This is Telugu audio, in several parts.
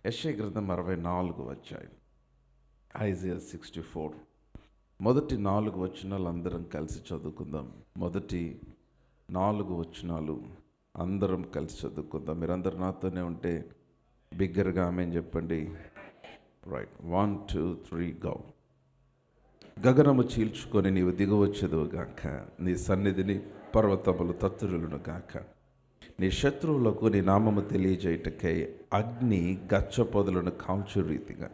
యెషయా గ్రంథం 64 అధ్యాయం, ఐజియా 64. మొదటి 4 వచనాలు అందరం కలిసి చదువుకుందాం. మొదటి 4 వచనాలు అందరం కలిసి చదువుకుందాం. మీరందరూ నాతోనే ఉంటే బిగ్గరగా ఆమేన్ చెప్పండి. Right, 1 2 3 go. గగనము చీల్చుకొని నీవు దిగవచ్చెదవు గాక, నీ సన్నిధిని పర్వతములు తత్తురులను గాక. నీ శత్రువులకు నీ నామము తెలియజేయుటకై అగ్ని గచ్చ పొదలను కాల్చు రీతిగా,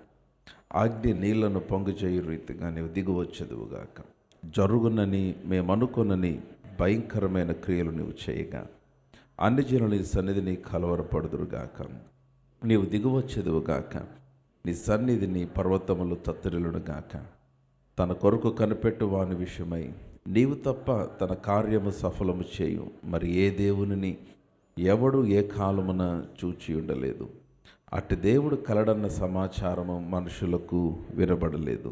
అగ్ని నీళ్లను పొంగు చేయు రీతిగా నీవు దిగువచ్చెదవుగాక. జరుగునని మేమనుకొనని భయంకరమైన క్రియలు నీవు చేయగా అన్ని జనులు నీ సన్నిధిని కలవరపడుదురుగాక. నీవు దిగువచ్చెదవుగాక, నీ సన్నిధిని పర్వతములు తత్తరిల్లును గాక. తన కొరకు కనిపెట్టు వాని విషయమై నీవు తప్ప తన కార్యము సఫలము చేయు మరి ఏ దేవునిని ఎవడు ఏ కాలమున చూచి ఉండలేదు. అట్టి దేవుడు కలడన్న సమాచారము మనుషులకు వినబడలేదు,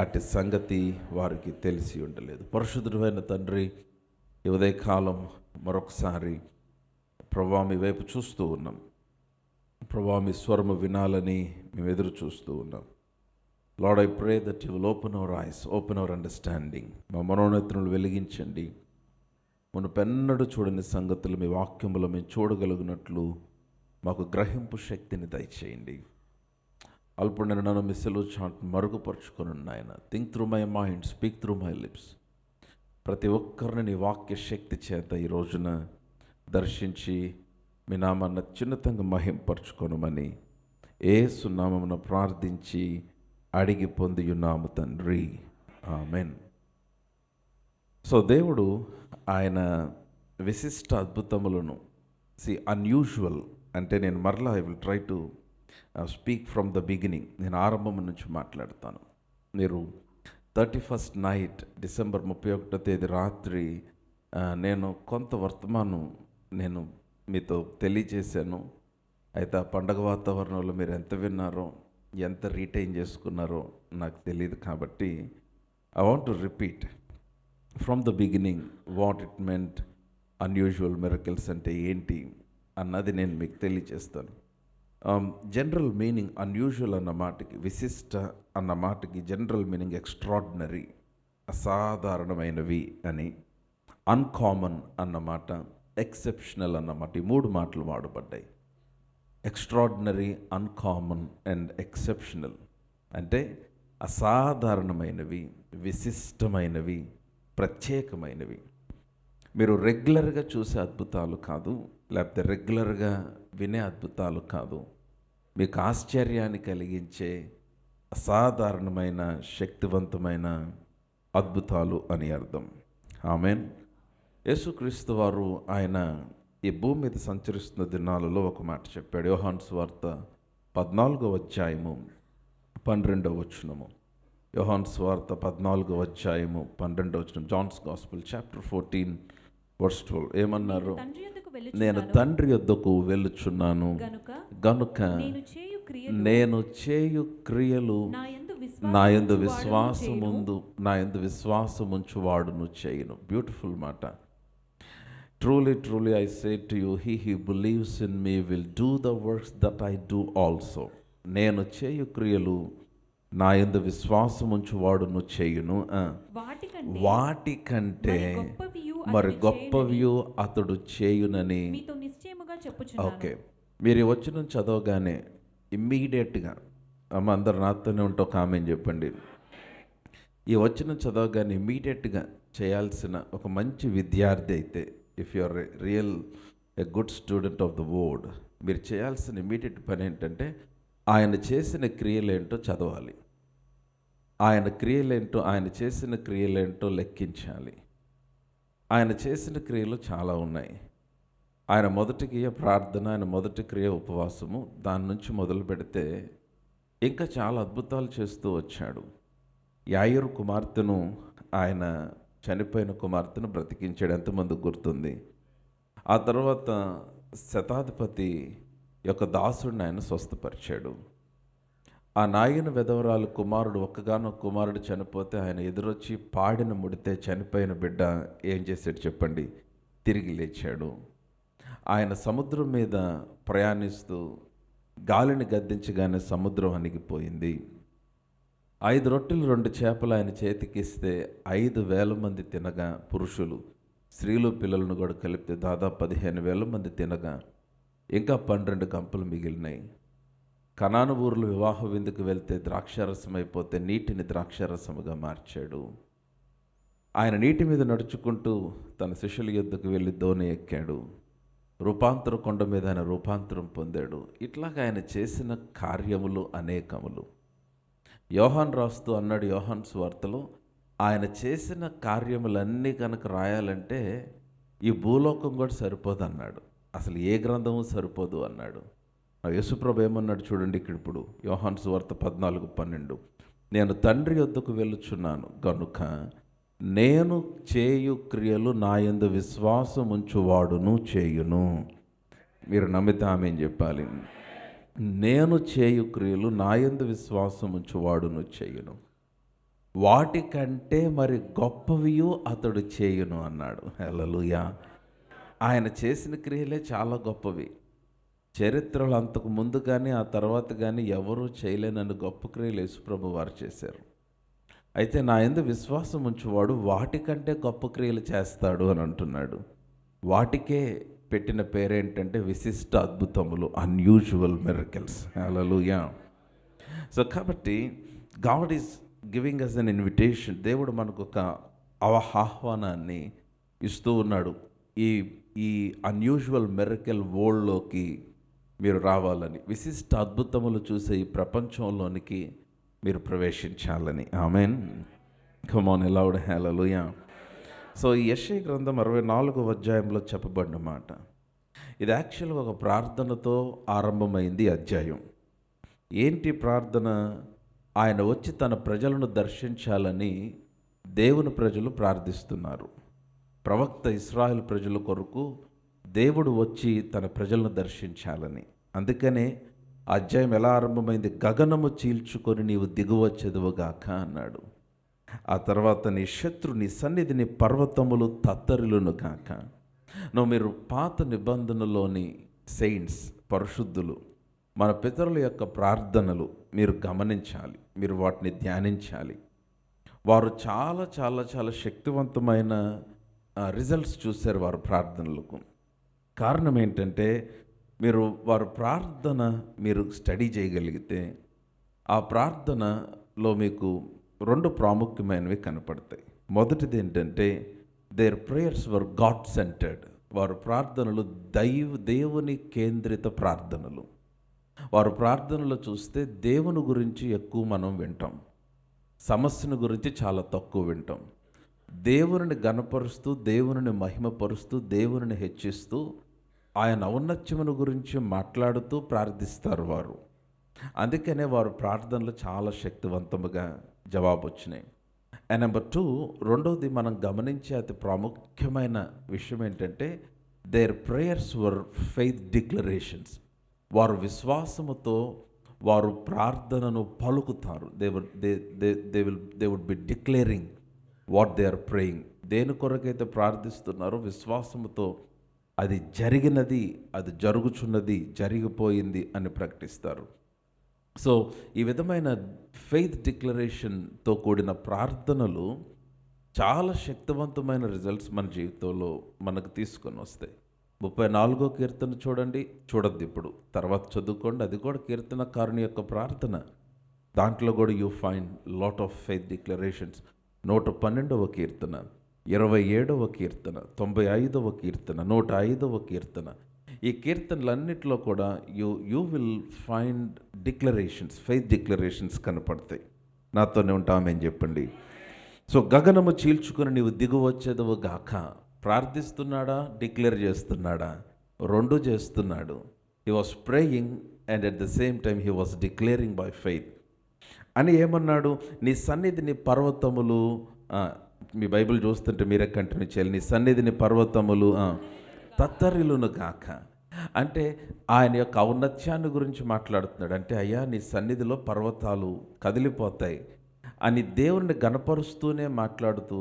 అట్టి సంగతి వారికి తెలిసి ఉండలేదు. పరిశుద్ధుడైన తండ్రి, ఈ ఉదయకాలం మరొకసారి ప్రభువా మీ వైపు చూస్తూ ఉన్నాం. ప్రభువా మీ స్వరము వినాలని మేము ఎదురు చూస్తూ ఉన్నాం. Lord, I pray that you will open our eyes, open our understanding. మా మనోనేత్రములు వెలిగించండి. మునుపెన్నడూ చూడని సంగతులు మీ వాక్యములో మేము చూడగలిగినట్లు మాకు గ్రహింపు శక్తిని దయచేయండి. అల్పుడు నన్ను మీ సెలవు చాట్ మరుగుపరుచుకొని నాయన. Think through my mind, speak through my lips. ప్రతి ఒక్కరిని నీ వాక్య శక్తి చేత ఈ రోజున దర్శించి మీ నామాన్ని అత్యున్నతంగా మహింపరచుకొనమని యేసు నామమున ప్రార్థించి అడిగి పొందియున్నాము తండ్రి, ఆమెన్. సో దేవుడు ఆయన విశిష్ట అద్భుతములను అన్యూజువల్ అంటే నేను మరలా I will try to speak from the beginning. నేను ఆరంభం నుంచి మాట్లాడతాను. మీరు 31st నైట్, డిసెంబర్ 31వ తేదీ రాత్రి నేను కొంత వర్తమానం నేను మీతో తెలియజేశాను. అయితే ఆ పండగ వాతావరణంలో మీరు ఎంత విన్నారో, ఎంత రీటైన్ చేసుకున్నారో నాకు తెలియదు. కాబట్టి I want to repeat from the beginning what it meant. Unusual miracles అంటే ఏంటి అన్నది నేను మీకు తెలియజేస్తాను. జనరల్ మీనింగ్ అన్యూజువల్ అన్న మాటకి, విశిష్ట అన్న మాటకి జనరల్ మీనింగ్ ఎక్స్ట్రాడినరీ, అసాధారణమైనవి అని. అన్కామన్ అన్నమాట, ఎక్సెప్షనల్ అన్నమాట, ఈ 3 మాటలు వాడబడ్డాయి. ఎక్స్ట్రాడినరీ, అన్కామన్ అండ్ ఎక్సెప్షనల్ అంటే అసాధారణమైనవి, విశిష్టమైనవి, ప్రత్యేకమైనవి. మీరు రెగ్యులర్గా చూసే అద్భుతాలు కాదు, లేకపోతే రెగ్యులర్గా వినే అద్భుతాలు కాదు. మీకు ఆశ్చర్యాన్ని కలిగించే అసాధారణమైన, శక్తివంతమైన అద్భుతాలు అని అర్థం. ఆమెన్. యేసుక్రీస్తు వారు ఆయన ఈ భూమి మీద సంచరిస్తున్న దినాలలో ఒక మాట చెప్పాడు. యోహాను సువార్త 14వ అధ్యాయము 12వ వచనము. యోహాను సువార్త 14వ అధ్యాయము 12వ వచనం. జాన్స్ గాస్పెల్ చాప్టర్ 14 వర్స్ 12 ఏమన్నారు? నేను తండ్రి యొద్దకు వెళ్ళుచున్నాను గనుక నేను చేయు క్రియలు నా యందు విశ్వాసముంచువాడును చేయును. బ్యూటిఫుల్ మాట. Truly, truly I say to you, he who believes in me will do the works that I do also. నేను చేయు క్రియలు నా యందు విశ్వాసముంచువాడును చేయును. వాటికంటే మరి గొప్పవియు అతడు చేయునని. ఓకే, మీరు ఈ వచనం చదవగానే ఇమ్మీడియట్గా అందరు నాతోనే ఉంటే ఒక ఆమెన్ చెప్పండి. ఈ వచనం చదవగానే ఇమ్మీడియట్గా చేయాల్సిన ఒక మంచి విద్యార్థి అయితే, if you are a good student of the word, మీరు చేయాల్సిన ఇమ్మీడియట్ పని ఏంటంటే ఆయన చేసిన క్రియలేంటో చదవాలి. ఆయన చేసిన క్రియలేంటో లెక్కించాలి. ఆయన చేసిన క్రియలు చాలా ఉన్నాయి. ఆయన మొదటి క్రియ ప్రార్థన, ఆయన మొదటి క్రియ ఉపవాసము. దాని నుంచి మొదలు పెడితే ఇంకా చాలా అద్భుతాలు చేస్తూ వచ్చాడు. యాయిరు కుమార్తెను, ఆయన చనిపోయిన కుమార్తెను బ్రతికించాడు. ఎంతమంది గుర్తుంది? ఆ తర్వాత శతాధిపతి యొక్క దాసుడిని ఆయన స్వస్థపరిచాడు. ఆ నాయన విధవరాలు కుమారుడు, ఒక్కగానొక్క కుమారుడు చనిపోతే ఆయన ఎదురొచ్చి పాడిన ముడితే చనిపోయిన బిడ్డ ఏం చేశాడు చెప్పండి? తిరిగి లేచాడు. ఆయన సముద్రం మీద ప్రయాణిస్తూ గాలిని గద్దించగానే సముద్రం అణిగిపోయింది. 5 రొట్టెలు 2 చేపలు ఆయన చేతికిస్తే 5,000 మంది తినగా, పురుషులు స్త్రీలు పిల్లలను కూడా కలిపితే దాదాపు 15,000 మంది తినగా ఇంకా 12 గంపలు మిగిలినాయి. కనాను ఊర్లో వివాహ విందుకు వెళ్తే ద్రాక్షారసం అయిపోతే నీటిని ద్రాక్షారసముగా మార్చాడు. ఆయన నీటి మీద నడుచుకుంటూ తన శిష్యుల యొద్దకు వెళ్ళి దోణి ఎక్కాడు. రూపాంతర కొండ మీద ఆయన రూపాంతరం పొందాడు. ఇట్లాగా ఆయన చేసిన కార్యములు అనేకములు. యోహాన్ రాస్తూ అన్నాడు యోహాన్ సువార్తలో, ఆయన చేసిన కార్యములన్నీ కనుక రాయాలంటే ఈ భూలోకం కూడా సరిపోదు అన్నాడు. అసలు ఏ గ్రంథము సరిపోదు అన్నాడు. యేసుప్రభు ఏమన్నాడు చూడండి ఇక్కడ ఇప్పుడు యోహాను సువార్త 14:12, నేను తండ్రి యొద్దకు వెళ్ళుచున్నాను గనుక నేను చేయు క్రియలు నా యందు విశ్వాసం ఉంచువాడును చేయును. మీరు నమ్మితే ఆమేన్ చెప్పాలి. నేను చేయు క్రియలు నా యందు విశ్వాసం ఉంచువాడును చేయును, వాటికంటే మరి గొప్పవియు అతడు చేయును అన్నాడు. హల్లెలూయా. ఆయన చేసిన క్రియలే చాలా గొప్పవి. చరిత్రలో అంతకు ముందు కానీ ఆ తర్వాత కానీ ఎవరూ చేయలేనని గొప్ప క్రియలు యేసుప్రభు వారు చేశారు. అయితే నా యందు విశ్వాసం ఉంచువాడు వాటికంటే గొప్ప క్రియలు చేస్తాడు అని అంటున్నాడు. వాటికే పెట్టిన పేరేంటంటే విశిష్ట అద్భుతములు, అన్యూజువల్ మిరకల్స్. హల్లెలూయా. సో కాబట్టి God is giving us an invitation. దేవుడు మనకు ఒక ఆహ్వానాన్ని ఇస్తూ ఉన్నాడు. ఈ ఈ అన్యూజువల్ మిరకల్ వరల్డ్లోకి మీరు రావాలని, విశిష్ట అద్భుతములు చూసే ఈ ప్రపంచంలోనికి మీరు ప్రవేశించాలని. Amen. Come on loud hallelujah. So ఈ యెషయా గ్రంథం 64వ అధ్యాయంలో చెప్పబడిన మాట ఇది యాక్చువల్గా ఒక ప్రార్థనతో ఆరంభమైంది అధ్యాయం. ఏంటి ప్రార్థన? ఆయన వచ్చి తన ప్రజలను దర్శించాలని దేవుని ప్రజలు ప్రార్థిస్తున్నారు. ప్రవక్త ఇశ్రాయేలు ప్రజల కొరకు దేవుడు వచ్చి తన ప్రజలను దర్శించాలని. అందుకనే అధ్యాయం ఎలా ఆరంభమైంది? గగనము చీల్చుకొని నీవు దిగువచ్చెదవుగాక అన్నాడు. ఆ తర్వాత నీ శత్రు నీ సన్నిధిని పర్వతములు తత్తరిలును గాక. మీరు పాత నిబంధనలోని సెయింట్స్, పరిశుద్ధులు, మన పితరుల యొక్క ప్రార్థనలు మీరు గమనించాలి, మీరు వాటిని ధ్యానించాలి. వారు చాలా చాలా చాలా శక్తివంతమైన రిజల్ట్స్ చూశారు వారు ప్రార్థనలకు. కారణం ఏంటంటే వారు ప్రార్థన మీరు స్టడీ చేయగలిగితే ఆ ప్రార్థనలో మీకు 2 ప్రాముఖ్యమైనవి కనపడతాయి. మొదటిది ఏంటంటే their prayers were God centred. వారు ప్రార్థనలు దేవుని కేంద్రిత ప్రార్థనలు. వారు ప్రార్థనలు చూస్తే దేవుని గురించి ఎక్కువ మనం వింటాం, సమస్యను గురించి చాలా తక్కువ వింటాం. దేవుని గణపరుస్తూ, దేవుని మహిమపరుస్తూ, దేవుని హెచ్చిస్తూ, ఆయన ఔన్నత్యమును గురించి మాట్లాడుతూ ప్రార్థిస్తారు వారు. అందుకనే వారు ప్రార్థనలు చాలా శక్తివంతముగా జవాబు వచ్చినాయి. అండ్ నెంబర్ 2, రెండవది మనం గమనించే అతి ప్రాముఖ్యమైన విషయం ఏంటంటే their prayers were faith declarations. వారు విశ్వాసముతో వారు ప్రార్థనను పలుకుతారు. They would be declaring what they are praying. దేని కొరకైతే ప్రార్థిస్తున్నారో విశ్వాసముతో అది జరిగినది, అది జరుగుచున్నది, జరిగిపోయింది అని ప్రకటిస్తారు. సో ఈ విధమైన ఫెయిత్ డిక్లరేషన్తో కూడిన ప్రార్థనలు చాలా శక్తివంతమైన రిజల్ట్స్ మన జీవితంలో మనకు తీసుకొని వస్తాయి. 34వ కీర్తన చూడద్దు ఇప్పుడు, తర్వాత చదువుకోండి. అది కూడా కీర్తనకారుని యొక్క ప్రార్థన. దాంట్లో కూడా you find lot of faith declarations. 112వ కీర్తన, 27వ కీర్తన, 95వ కీర్తన, 105వ కీర్తన, ఈ కీర్తనలన్నిటిలో కూడా you will find declarations, faith declarations కనపడతాయి. నాతోనే ఉంటామని చెప్పండి. సో గగనము చీల్చుకొని నీవు దిగువచ్చేదవు గాక. ప్రార్థిస్తున్నాడా, డిక్లేర్ చేస్తున్నాడా? 2 చేస్తున్నాడు. He was praying and at the same time he was declaring by faith. అని ఏమన్నాడు? నీ సన్నిధిని పర్వతములు, మీ బైబిల్ చూస్తుంటే మీరే కంటిన్యూ చేయాలి. నీ సన్నిధిని పర్వతములు తత్తరిలును గాక. అంటే ఆయన యొక్క ఔన్నత్యాన్ని గురించి మాట్లాడుతున్నాడు. అంటే అయ్యా నీ సన్నిధిలో పర్వతాలు కదిలిపోతాయి అని దేవుణ్ణి గణపరుస్తూనే మాట్లాడుతూ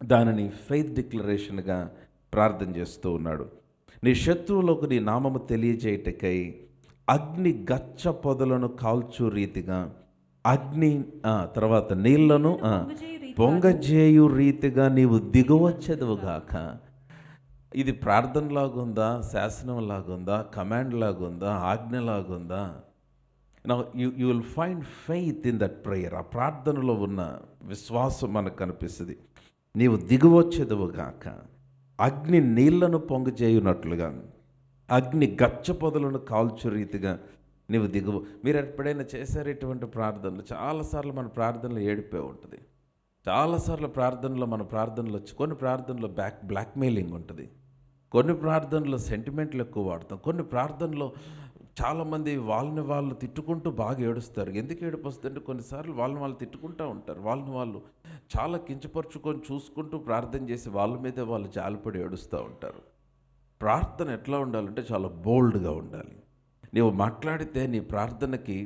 దానిని ఫెయిత్ డిక్లరేషన్గా ప్రార్థన చేస్తూ ఉన్నాడు. నీ శత్రువులకు నీ నామము తెలియజేయటకై అగ్ని గచ్చ పొదలను కాల్చు రీతిగా అగ్ని తర్వాత నీళ్లను పొంగజేయు రీతిగా నీవు దిగువచ్చేదువుగాక. ఇది ప్రార్థనలాగుందా, శాసనంలాగుందా, కమాండ్ లాగుందా, ఆజ్ఞలాగుందా? Now you will find faith in that prayer. ఆ ప్రార్థనలో ఉన్న విశ్వాసం మనకు కనిపిస్తుంది. నీవు దిగువచ్చేదువుగాక, అగ్ని నీళ్లను పొంగజేయునట్లుగా, అగ్ని గచ్చ పొదలను కాల్చు రీతిగా నీవు దిగువ. మీరు ఎప్పుడైనా చేశారు ఇటువంటి ప్రార్థనలు? చాలాసార్లు మన ప్రార్థనలు ఏడిపే ఉంటుంది. చాలాసార్లు మన ప్రార్థనలు వచ్చి కొన్ని ప్రార్థనలో బ్లాక్మెయిలింగ్ ఉంటుంది, కొన్ని ప్రార్థనలో సెంటిమెంట్లు ఎక్కువ వాడతాం, కొన్ని ప్రార్థనలో చాలామంది వాళ్ళని వాళ్ళు తిట్టుకుంటూ బాగా ఏడుస్తారు. ఎందుకు ఏడుపు వస్తుందంటే కొన్నిసార్లు వాళ్ళని వాళ్ళు తిట్టుకుంటూ ఉంటారు, వాళ్ళని వాళ్ళు చాలా కించపరుచుకొని చూసుకుంటూ ప్రార్థన చేసి వాళ్ళ మీదే వాళ్ళు జాలిపడి ఏడుస్తూ ఉంటారు. ప్రార్థన ఎట్లా ఉండాలంటే చాలా బోల్డ్గా ఉండాలి. నీవు మాట్లాడితే నీ ప్రార్థనకి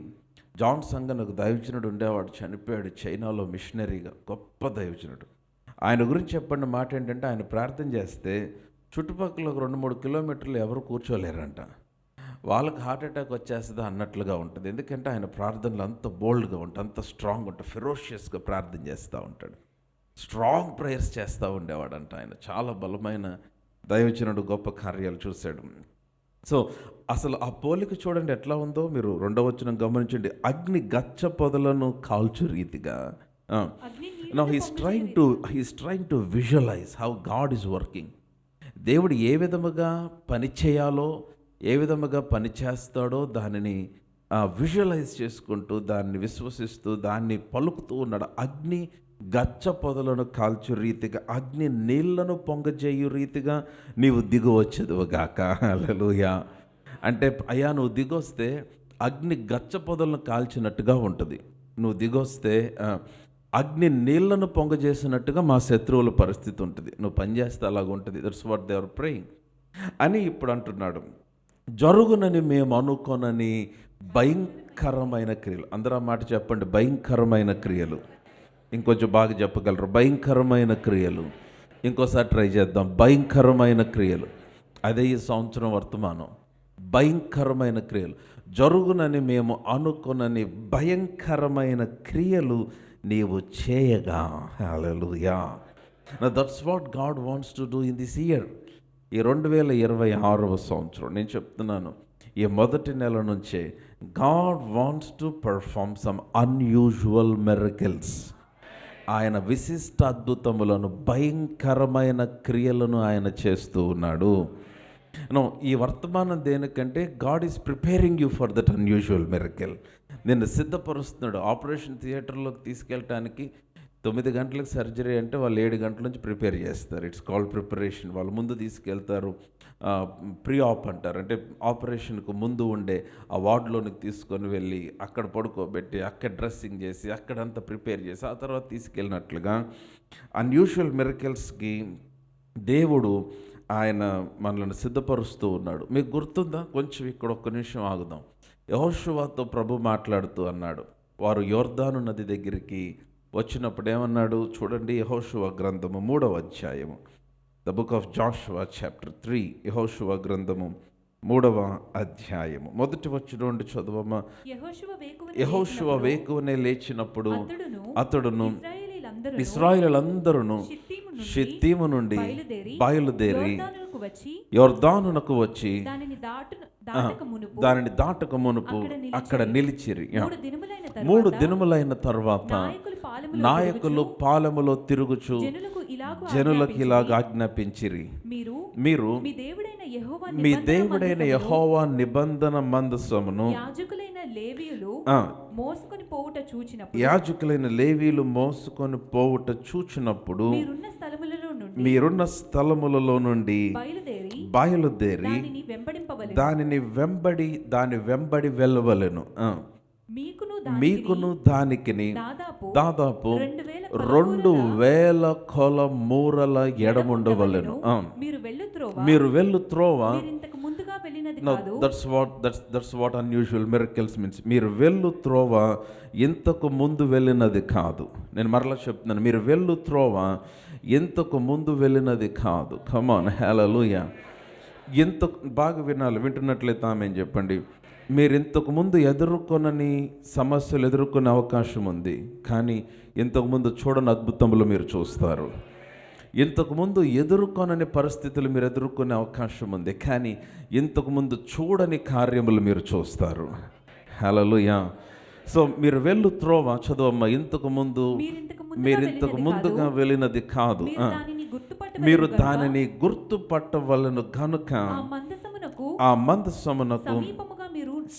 జాన్ సంగన్ ఒక దైవజనుడు ఉండేవాడు, చనిపోయాడు, చైనాలో మిషనరీగా, గొప్ప దైవజనుడు. ఆయన గురించి చెప్పండి మాట ఏంటంటే ఆయన ప్రార్థన చేస్తే చుట్టుపక్కల ఒక 2-3 కిలోమీటర్లు ఎవరు కూర్చోలేరంట. వాళ్ళకి హార్ట్ అటాక్ వచ్చేస్తుంది అన్నట్లుగా ఉంటుంది. ఎందుకంటే ఆయన ప్రార్థనలు అంత బోల్డ్గా ఉంటాయి, అంత స్ట్రాంగ్ ఉంటాయి, ఫెరోషియస్గా ప్రార్థన చేస్తూ ఉంటాడు, స్ట్రాంగ్ ప్రేయర్స్ చేస్తూ ఉండేవాడంట. ఆయన చాలా బలమైన దైవజనుడు, గొప్ప కార్యాలు చూశాడు. సో అసలు ఆ పోలిక చూడండి ఎట్లా ఉందో. మీరు 2వ వచనం గమనించండి. అగ్ని గచ్చ పొదలను కాల్చు రీతిగా. Now he's trying to visualise how God is working. దేవుడు ఏ విధముగా పని చేయాలో, ఏ విధముగా పని చేస్తాడో దానిని విజువలైజ్ చేసుకుంటూ, దాన్ని విశ్వసిస్తూ, దాన్ని పలుకుతూ ఉన్నాడు. అగ్ని గచ్చ పొదలను కాల్చు రీతిగా, అగ్ని నీళ్లను పొంగజేయు రీతిగా నీవు దిగువచ్చేదువుగాక. హల్లెలూయా. అంటే అయ్యా నువ్వు దిగొస్తే అగ్ని గచ్చ పొదలను కాల్చినట్టుగా ఉంటుంది. నువ్వు దిగొస్తే అగ్ని నీళ్లను పొంగజేసినట్టుగా మా శత్రువుల పరిస్థితి ఉంటుంది. నువ్వు పనిచేస్తే అలాగ ఉంటుంది. That's what they are praying అని ఇప్పుడు అంటున్నాడు. జరుగునని మేము అనుకోనని భయంకరమైన క్రియలు. అందరూ మాట చెప్పండి, భయంకరమైన క్రియలు. ఇంకొంచెం బాగా చెప్పగలరు, భయంకరమైన క్రియలు. ఇంకోసారి ట్రై చేద్దాం, భయంకరమైన క్రియలు. అదే ఈ సంవత్సరం వర్తమానం, భయంకరమైన క్రియలు. జరుగునని మేము అనుకునని భయంకరమైన క్రియలు నీవు చేయగా. Hallelujah. That's what God wants to do in this year. ఈ 2026వ సంవత్సరం నేను చెప్తున్నాను, ఈ మొదటి నెల నుంచే God wants to perform some unusual miracles. ఆయన విశిష్ట అద్భుతములను, భయంకరమైన క్రియలను ఆయన చేస్తూ ఉన్నాడు. ఈ వర్తమానం దేనికంటే God is preparing you for that unusual miracle. నిన్ను సిద్ధపరుస్తున్నాడు. ఆపరేషన్ థియేటర్లోకి తీసుకెళ్ళటానికి 9 గంటలకు సర్జరీ అంటే వాళ్ళు 7 గంటల నుంచి ప్రిపేర్ చేస్తారు. It's called preparation. వాళ్ళు ముందు తీసుకెళ్తారు, ప్రీ ఆప్ అంటారు. అంటే ఆపరేషన్కు ముందు ఉండే ఆ వార్డులోనికి తీసుకొని వెళ్ళి అక్కడ పడుకోబెట్టి, అక్కడ డ్రెస్సింగ్ చేసి, అక్కడంతా ప్రిపేర్ చేసి ఆ తర్వాత తీసుకెళ్ళినట్లుగా అన్యూజువల్ మిరకిల్స్కి దేవుడు ఆయన మనల్ని సిద్ధపరుస్తూ ఉన్నాడు. మీకు గుర్తుందా? కొంచెం ఇక్కడ ఒక్క నిమిషం ఆగుదాం. యెహోషువతో ప్రభు మాట్లాడుతూ అన్నాడు, వారు యోర్దాను నది దగ్గరికి వచ్చినప్పుడు ఏమన్నాడు చూడండి. యెహోషువ గ్రంథము 3వ అధ్యాయము, the book of Jashuva chapter 3. యెహోషువ గ్రంథము 3వ అధ్యాయము మొదటి వచనం నుండి చదువమ్మా. యెహోషువ వేకువనే లేచినప్పుడు అతడును ఇశ్రాయేలీయులందరూ షిత్తీము నుండి బయలుదేరి యొర్దానునకు వచ్చి దానిని దాటక మునుపు అక్కడ నిలిచిరి. 3 దినములైన తర్వాత నాయకులు పాలెములో తిరుగుచు జనులకు ఇలాగ ఆజ్ఞాపించిరి, మీరు మీ దేవుడైన యెహోవా నిబంధన మందసమును యాజకులైన లేవీయులు మోసుకొని పోవుట చూచినప్పుడు మీరున్న స్థలములలో నుండి బయలుదేరి దాని వెంబడి వెళ్ళవలెను. మీకును దానికిని దాదాపు 2000 కొల మూరల ఎడముండవలెను. మీరు వెళ్ళు త్రోవ. That's what unusual miracles means. మీరు వెళ్ళు త్రోవ ఇంతకు ముందు వెళ్ళినది కాదు. నేను మరలా చెప్తున్నాను, మీరు వెళ్ళు త్రోవ ఇంతకు ముందు వెళ్ళినది కాదు. కమ్ ఆన్, హల్లెలూయా. ఎంత బాగా వినాలి. వింటున్నట్లయితే ఆమేన్ చెప్పండి. మీరు ఇంతకుముందు ఎదుర్కొనని సమస్యలు ఎదుర్కొనే అవకాశం ఉంది, కానీ ఇంతకుముందు చూడని అద్భుతములు మీరు చూస్తారు. ఇంతకుముందు ఎదుర్కొనని పరిస్థితులు మీరు ఎదుర్కొనే అవకాశం ఉంది, కానీ ఇంతకుముందు చూడని కార్యములు మీరు చూస్తారు. హల్లెలూయా. సో మీరు వెళ్ళు త్రోవ చదవమ్మ. మీరు ఇంతకు ముందుగా వెళ్ళినది కాదు, మీరు దానిని గుర్తుపట్టవలను గనుక ఆ మందసమునకు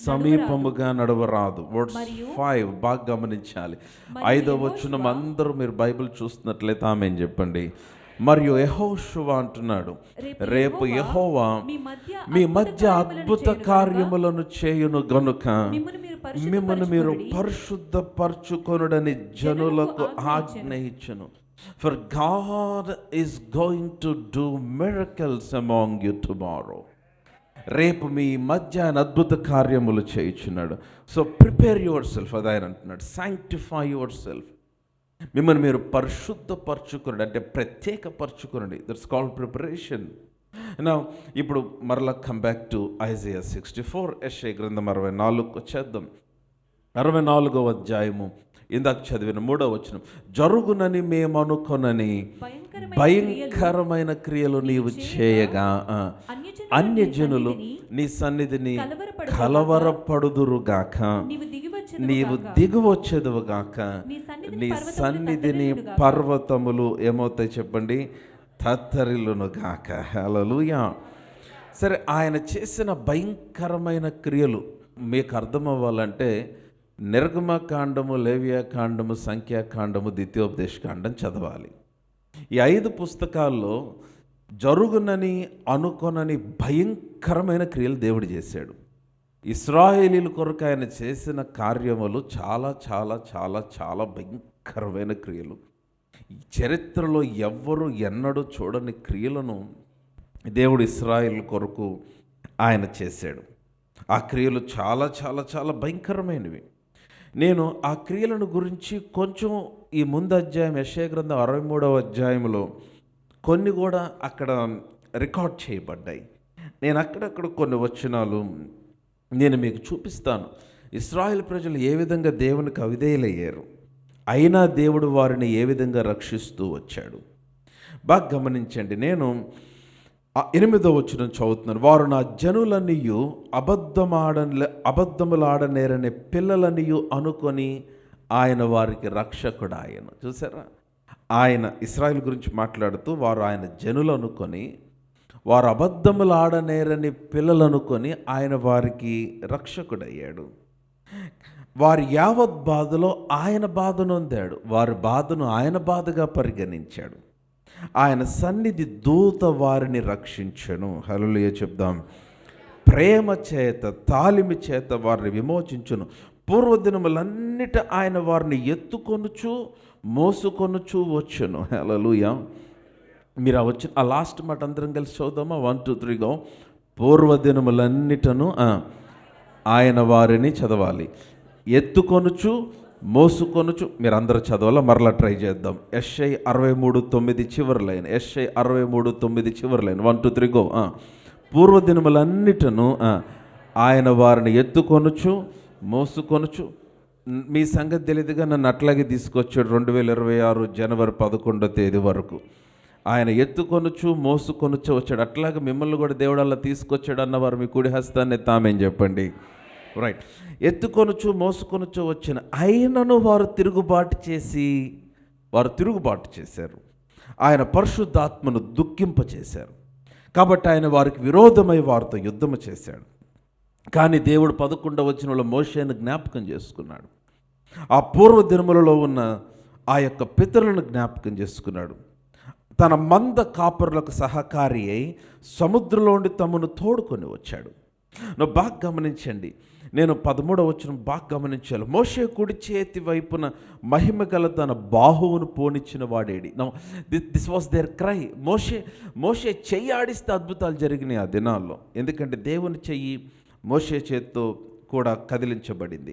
సమీపముగా నడవరాదు. వర్డ్స్ 5 బాగా గమనించాలి. 5వ వచనం అందరూ మీరు బైబిల్ చూస్తున్నట్లయితే ఆమేన్ చెప్పండి. మరియు యెహోషువ అంటున్నాడు, రేపు యెహోవా మీ మధ్య అద్భుత కార్యములను చేయును గనుక మిమ్మల్ని మీరు పరిశుద్ధపరచుకొనుడని జనులకు ఆజ్ఞ ఇచ్చును. For God is going to do miracles among you tomorrow. రేపు మీ మధ్య ఆయన అద్భుత కార్యములు చేయుచున్నాడు. సో ప్రిపేర్ యువర్ సెల్ఫ్, అది ఆయన అంటున్నాడు. Sanctify your self. మిమ్మల్ని మీరు పరిశుద్ధపరచుకునండి, అంటే ప్రత్యేకపరచుకునండి. That's called preparation. నా ఇప్పుడు మరలా కమ్ బ్యాక్ టు ఐజయా 64. యెషయా గ్రంథం 64 వచ్చేద్దాం. 64వ అధ్యాయము ఇందాక చదివిన 3వ వచనం. జరుగునని మేము అనుకొనని భయంకరమైన క్రియలు నీవు చేయగా అన్యజనులు నీ సన్నిధిని కలవరపడుదురుగాక, నీవు దిగువచ్చేదువుగాక, నీ సన్నిధిని పర్వతములు ఏమవుతాయి చెప్పండి, తత్తరిల్లును గాక. హల్లెలూయా. సరే, ఆయన చేసిన భయంకరమైన క్రియలు మీకు అర్థమవ్వాలంటే నిర్గమకాండము, లేవియాకాండము, సంఖ్యాకాండము, ద్వితీయోపదేశకాండం చదవాలి. ఈ 5 పుస్తకాల్లో జరుగునని అనుకొనని భయంకరమైన క్రియలు దేవుడు చేశాడు. ఇశ్రాయేలీల కొరకు ఆయన చేసిన కార్యములు చాలా చాలా చాలా చాలా భయంకరమైన క్రియలు. చరిత్రలో ఎవ్వరూ ఎన్నడూ చూడని క్రియలను దేవుడు ఇశ్రాయేలు కొరకు ఆయన చేశాడు. ఆ క్రియలు చాలా చాలా చాలా భయంకరమైనవి. నేను ఆ క్రియలను గురించి కొంచెం ఈ ముందు అధ్యాయం యెషయా గ్రంథం 63వ అధ్యాయంలో కొన్ని కూడా అక్కడ రికార్డ్ చేయబడ్డాయి. నేను అక్కడక్కడ కొన్ని వచనాలు నేను మీకు చూపిస్తాను. ఇశ్రాయేలు ప్రజలు ఏ విధంగా దేవునికి అవిధేయులయ్యారు, అయినా దేవుడు వారిని ఏ విధంగా రక్షిస్తూ వచ్చాడు. బాగా గమనించండి. నేను 8వ వచనం చదువుతున్నాను. వారు నా జనులనియు అబద్ధములాడనేరనే పిల్లలనియు అనుకొని ఆయన వారికి రక్షకుడాయను. చూసారా, ఆయన ఇశ్రాయేలు గురించి మాట్లాడుతూ వారు ఆయన జనులు అనుకొని, వారు అబద్ధములాడనేరని పిల్లలు అనుకొని ఆయన వారికి రక్షకుడయ్యాడు. వారి యావత్ బాధలో ఆయన బాధను పొందాడు. వారి బాధను ఆయన బాధగా పరిగణించాడు. ఆయన సన్నిధి దూత వారిని రక్షించెను. హల్లెలూయా చెప్దాం. ప్రేమ చేత తాలిమి చేత వారిని విమోచించును. పూర్వదినములన్నిట ఆయన వారిని ఎత్తుకొనుచు మోసుకొనుచు వచ్చును. హల్లెలూయా. మీరు ఆ లాస్ట్ మాట అందరం కలిసి చదువుదామా? 1 2 3 గో. పూర్వదినములన్నిటను ఆయన వారిని చదవాలి. ఎత్తుకొనుచు మోసుకొనుచు. మీరు అందరూ చదవాలా? మరలా ట్రై చేద్దాం. యెషయా 63:9 చివరి లైన్. యెషయా 63:9 చివరి లైన్. 1 2 3 గో. పూర్వదినములన్నిటను ఆయన వారిని ఎత్తుకొనుచు మోసుకొనుచు. మీ సంగతి తెలియదుగా నన్ను అట్లాగే తీసుకొచ్చాడు 2026 జనవరి 11వ తేదీ వరకు. ఆయన ఎత్తుకొనుచు మోసుకొనుచు వచ్చాడు. అట్లాగే మిమ్మల్ని కూడా దేవుడు అలా తీసుకొచ్చాడు అన్నవారు మీ కుడి హస్తాన్ని తామేం చెప్పండి. రైట్. ఎత్తుకొనుచు మోసుకొనుచు వచ్చిన ఆయనను వారు తిరుగుబాటు చేశారు. ఆయన పరిశుద్ధాత్మను దుఃఖింపచేశారు. కాబట్టి ఆయన వారికి విరోధమై వారితో యుద్ధము చేశాడు. కానీ దేవుడు 11వ వచనంలో మోషేను జ్ఞాపకం చేసుకున్నాడు. ఆ పూర్వ దినములలో ఉన్న ఆ యొక్క పితరులను జ్ఞాపకం చేసుకున్నాడు. తన మంద కాపరులకు సహకారి అయి సముద్రంలోండి తమను తోడుకొని వచ్చాడు. నువ్వు బాగా గమనించండి. నేను 13వ వచనం బాగా గమనించాలి. మోషే కుడి చేతి వైపున మహిమ గల తన బాహువును పోనిచ్చిన వాడేడి. No, this was their cry. మోషే చెయ్యి ఆడిస్తే అద్భుతాలు జరిగినాయి ఆ దినాల్లో. ఎందుకంటే దేవుని చెయ్యి మోషే చేత్తో కూడా కదిలించబడింది.